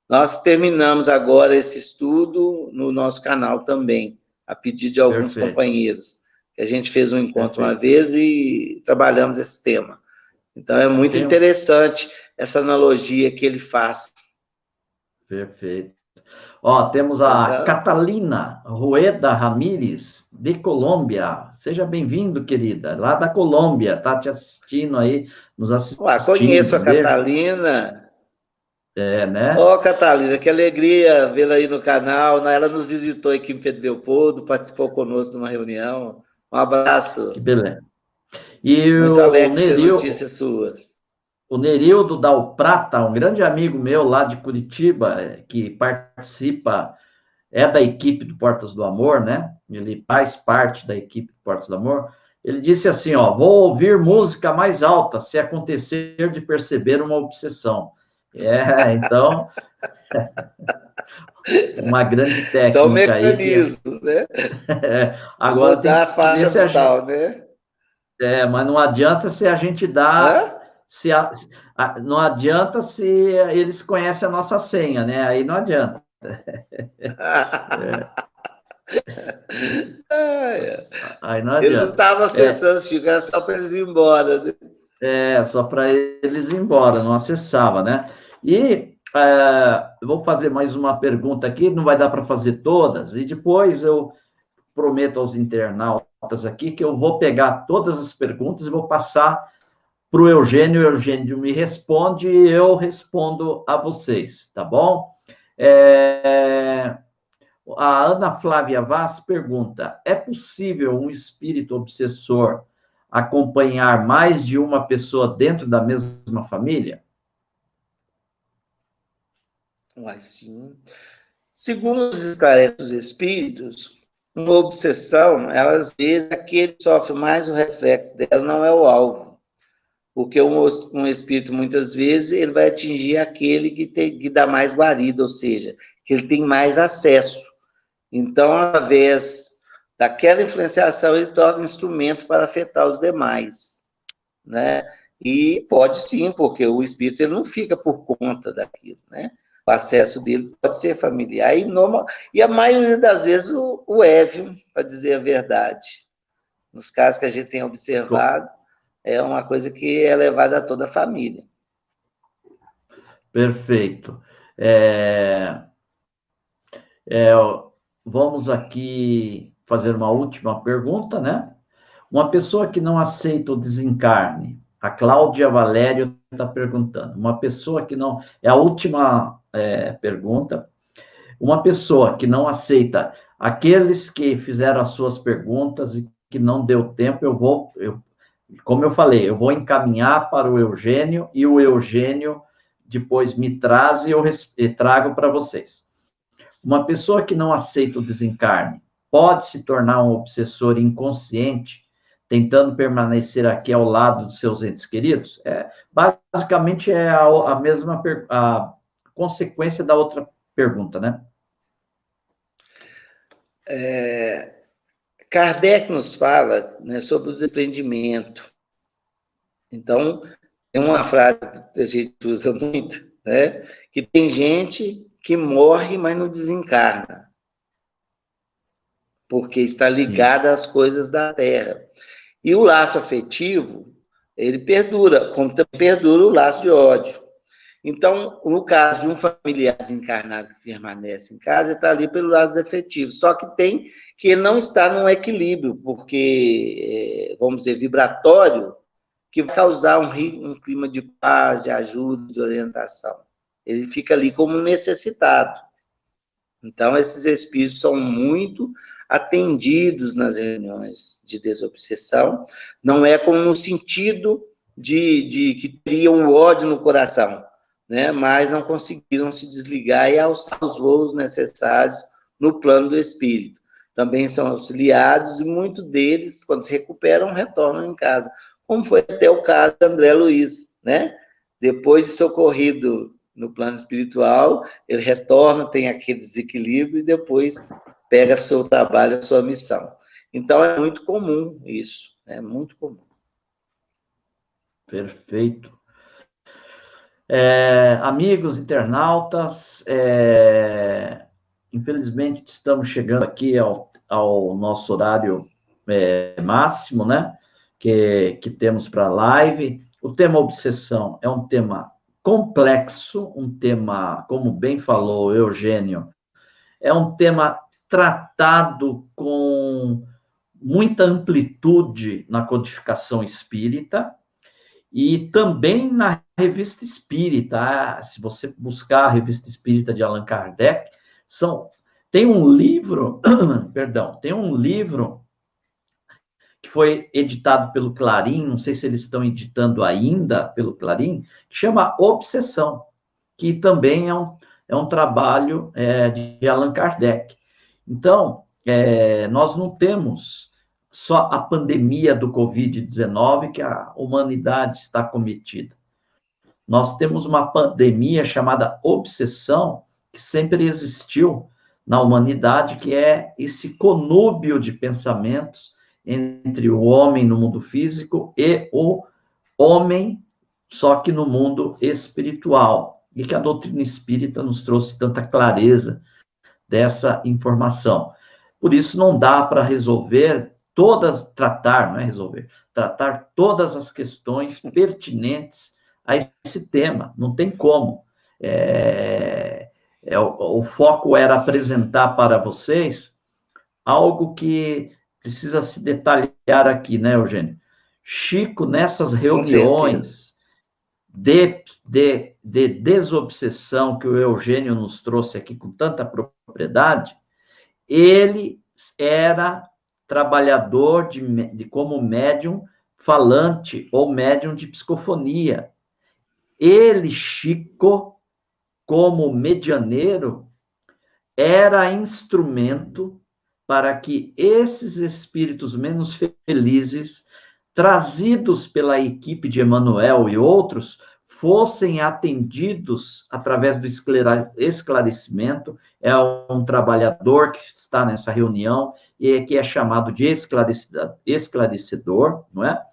Nós terminamos agora esse estudo no nosso canal também, a pedido de alguns companheiros. A gente fez um encontro uma vez e trabalhamos esse tema. Então, é muito interessante essa analogia que ele faz. Perfeito. Temos a Catalina Rueda Ramírez, de Colômbia. Seja bem-vindo, querida. Lá da Colômbia, tá te assistindo aí, nos assistindo. Conheço a Catalina. Né? Catalina, que alegria vê-la aí no canal. Ela nos visitou aqui em Pedro Leopoldo, participou conosco de uma reunião. Um abraço. Que beleza. E muito alegre de ter notícias suas. O Nerildo Dal Prata, um grande amigo meu lá de Curitiba, que participa, da equipe do Portas do Amor, né? Ele faz parte da equipe do Portas do Amor. Ele disse assim, vou ouvir música mais alta se acontecer de perceber uma obsessão. Então, uma grande técnica. São mecanismos, né? Agora tem a faixa total, né? Mas não adianta se a gente dá... não adianta se eles conhecem a nossa senha, né? Aí não adianta. Aí não adianta. Eles não estavam acessando, Chico, era só para eles ir embora. Né? Só para eles ir embora, não acessava, né? E eu vou fazer mais uma pergunta aqui, não vai dar para fazer todas, e depois eu prometo aos internautas aqui que eu vou pegar todas as perguntas e vou passar para o Eugênio. O Eugênio me responde e eu respondo a vocês, tá bom? A Ana Flávia Vaz pergunta: é possível um espírito obsessor acompanhar mais de uma pessoa dentro da mesma família? Mas sim. Segundo os esclarecem os espíritos, uma obsessão, ela, às vezes, aquele que sofre mais o reflexo dela não é o alvo. Porque um espírito, muitas vezes, ele vai atingir aquele que dá mais guarida, ou seja, que ele tem mais acesso. Então, através daquela influenciação, ele torna um instrumento para afetar os demais, né? E pode sim, porque o espírito ele não fica por conta daquilo, né? O acesso dele pode ser familiar. E a maioria das vezes o é, viu? Para dizer a verdade. Nos casos que a gente tem observado, é uma coisa que é levada a toda a família. Perfeito. Vamos aqui fazer uma última pergunta, né? Uma pessoa que não aceita o desencarne, a Cláudia Valério está perguntando. Uma pessoa que não... É a última pergunta. Uma pessoa que não aceita, aqueles que fizeram as suas perguntas e que não deu tempo, como eu falei, eu vou encaminhar para o Eugênio e o Eugênio depois me traz e eu trago para vocês. Uma pessoa que não aceita o desencarne pode se tornar um obsessor inconsciente, tentando permanecer aqui ao lado dos seus entes queridos? Basicamente é a mesma a consequência da outra pergunta, né? Kardec nos fala, né, sobre o desprendimento. Então, tem uma frase que a gente usa muito, né, que tem gente que morre, mas não desencarna, porque está ligada às coisas da Terra. E o laço afetivo, ele perdura, como também perdura o laço de ódio. Então, no caso de um familiar desencarnado que permanece em casa, ele está ali pelo lado afetivo, só que ele não está num equilíbrio, porque, vamos dizer, vibratório, que vai causar um clima de paz, de ajuda, de orientação. Ele fica ali como um necessitado. Então, esses espíritos são muito atendidos nas reuniões de desobsessão, não é como no sentido de que teriam um ódio no coração, né? Mas não conseguiram se desligar e alçar os voos necessários no plano do espírito. Também são auxiliados e muitos deles, quando se recuperam, retornam em casa, como foi até o caso de André Luiz, né? Depois de socorrido no plano espiritual, ele retorna, tem aquele desequilíbrio e depois pega seu trabalho, a sua missão. Então, é muito comum isso, é muito comum. Perfeito. Amigos internautas, infelizmente estamos chegando aqui ao nosso horário máximo, né? Que temos para a live. O tema obsessão é um tema complexo, um tema, como bem falou o Eugênio, é um tema tratado com muita amplitude na codificação espírita e também na revista espírita. Se você buscar a revista espírita de Allan Kardec, tem um livro, tem um livro que foi editado pelo Clarim, não sei se eles estão editando ainda pelo Clarim, que chama Obsessão, que também é um trabalho de Allan Kardec. Então, nós não temos só a pandemia do Covid-19 que a humanidade está cometida. Nós temos uma pandemia chamada obsessão, que sempre existiu na humanidade, que é esse conúbio de pensamentos entre o homem no mundo físico e o homem, só que no mundo espiritual. E que a doutrina espírita nos trouxe tanta clareza dessa informação. Por isso, não dá para tratar todas as questões pertinentes a esse tema. Não tem como. O foco era apresentar para vocês algo que precisa se detalhar aqui, né, Eugênio? Chico, nessas reuniões de desobsessão que o Eugênio nos trouxe aqui com tanta propriedade, ele era trabalhador como médium falante ou médium de psicofonia. Ele, Chico, como medianeiro, era instrumento para que esses espíritos menos felizes, trazidos pela equipe de Emmanuel e outros, fossem atendidos através do esclarecimento. É um trabalhador que está nessa reunião e que é chamado de esclarecedor, não é?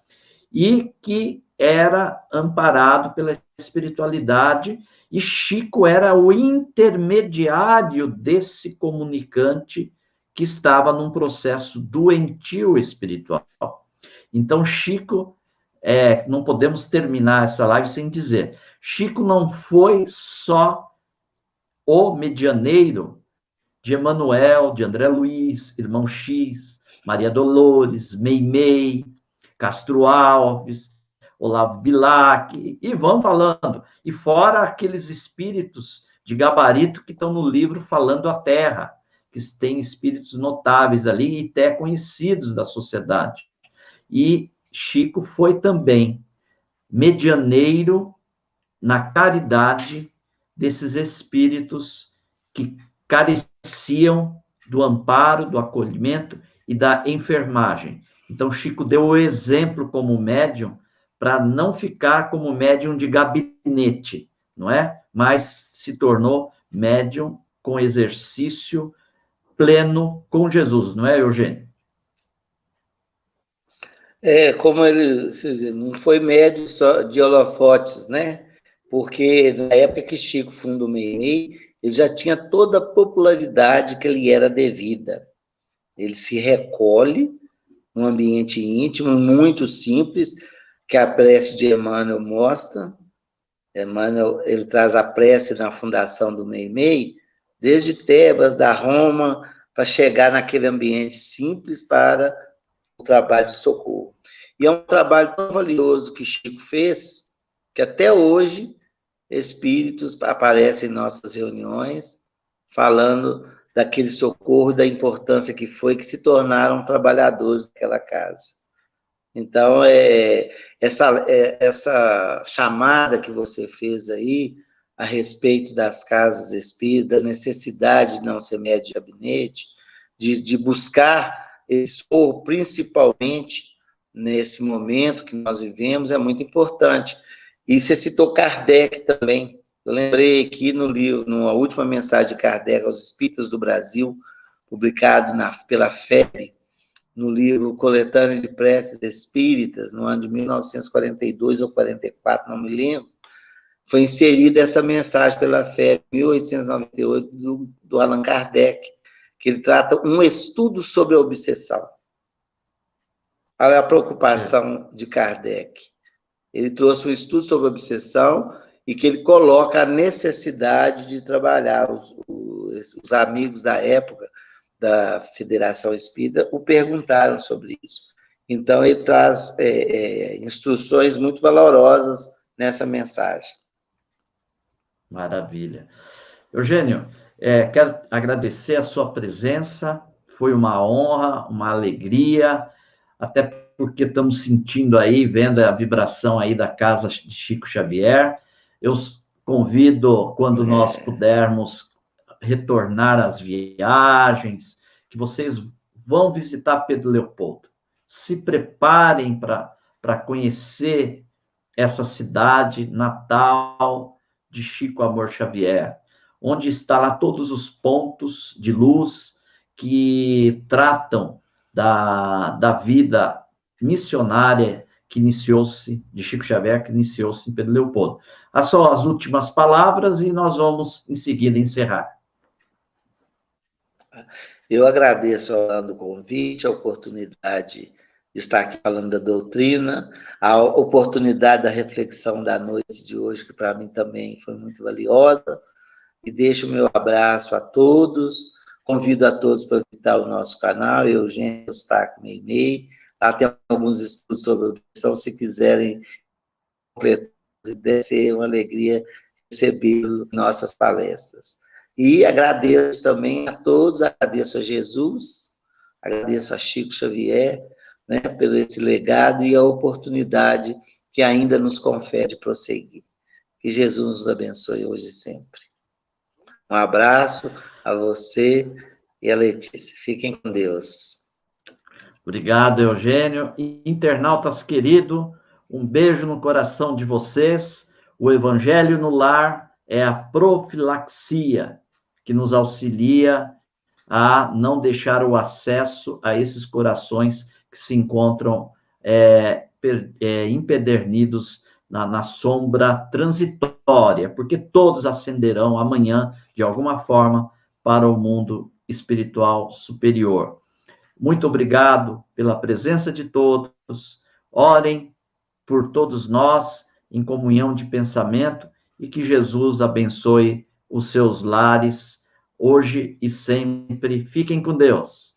E que era amparado pela espiritualidade, e Chico era o intermediário desse comunicante que estava num processo doentio espiritual. Então, Chico, não podemos terminar essa live sem dizer, Chico não foi só o medianeiro de Emmanuel, de André Luiz, Irmão X, Maria Dolores, Meimei, Castro Alves, Olavo Bilac, e vão falando. E fora aqueles espíritos de gabarito que estão no livro Falando a Terra, que tem espíritos notáveis ali e até conhecidos da sociedade. E Chico foi também medianeiro na caridade desses espíritos que careciam do amparo, do acolhimento e da enfermagem. Então, Chico deu o exemplo como médium para não ficar como médium de gabinete, não é? Mas se tornou médium com exercício pleno com Jesus, não é, Eugênio? Como ele não foi médio só de holofotes, né? Porque na época que Chico fundou o Meimei, ele já tinha toda a popularidade que lhe era devida. Ele se recolhe num ambiente íntimo, muito simples, que a prece de Emmanuel mostra. Emmanuel, ele traz a prece na fundação do Meimei, desde Tebas, da Roma, para chegar naquele ambiente simples para o trabalho de socorro. E é um trabalho tão valioso que Chico fez, que até hoje espíritos aparecem em nossas reuniões, falando daquele socorro, da importância que foi, que se tornaram trabalhadores daquela casa. Então, essa chamada que você fez aí, a respeito das casas espíritas, da necessidade de não ser médio de gabinete, de buscar esse socorro, principalmente nesse momento que nós vivemos, é muito importante. E você citou Kardec também. Eu lembrei aqui no livro, numa última mensagem de Kardec aos Espíritas do Brasil, publicado pela FEB, no livro Coletânea de Preces Espíritas, no ano de 1942 ou 44, não me lembro, foi inserida essa mensagem pela FEB, 1898, do Allan Kardec, que ele trata um estudo sobre a obsessão. Olha a preocupação de Kardec. Ele trouxe um estudo sobre a obsessão e que ele coloca a necessidade de trabalhar. Os amigos da época da Federação Espírita o perguntaram sobre isso. Então, ele traz instruções muito valorosas nessa mensagem. Maravilha. Eugênio, quero agradecer a sua presença, foi uma honra, uma alegria, até porque estamos sentindo aí, vendo a vibração aí da casa de Chico Xavier. Eu convido, quando nós pudermos retornar às viagens, que vocês vão visitar Pedro Leopoldo. Se preparem para conhecer essa cidade natal de Chico Amor Xavier, onde está lá todos os pontos de luz que tratam da vida missionária que iniciou-se, de Chico Xavier, que iniciou-se em Pedro Leopoldo. As últimas palavras e nós vamos, em seguida, encerrar. Eu agradeço o convite, a oportunidade de estar aqui falando da doutrina, a oportunidade da reflexão da noite de hoje, que para mim também foi muito valiosa, e deixo o meu abraço a todos, Convido a todos para visitar o nosso canal, Eugênio Eustáquio Meimei. Lá tem alguns estudos sobre obsessão, se quiserem completar, deve ser uma alegria recebê-lo em nossas palestras. E agradeço também a todos, agradeço a Jesus, agradeço a Chico Xavier, né, pelo esse legado e a oportunidade que ainda nos confere de prosseguir. Que Jesus nos abençoe hoje e sempre. Um abraço a você e a Letícia. Fiquem com Deus. Obrigado, Eugênio. Internautas queridos, um beijo no coração de vocês. O Evangelho no Lar é a profilaxia que nos auxilia a não deixar o acesso a esses corações que se encontram empedernidos na sombra transitória, porque todos ascenderão amanhã, de alguma forma, para o mundo espiritual superior. Muito obrigado pela presença de todos. Orem por todos nós, em comunhão de pensamento, e que Jesus abençoe os seus lares, hoje e sempre. Fiquem com Deus.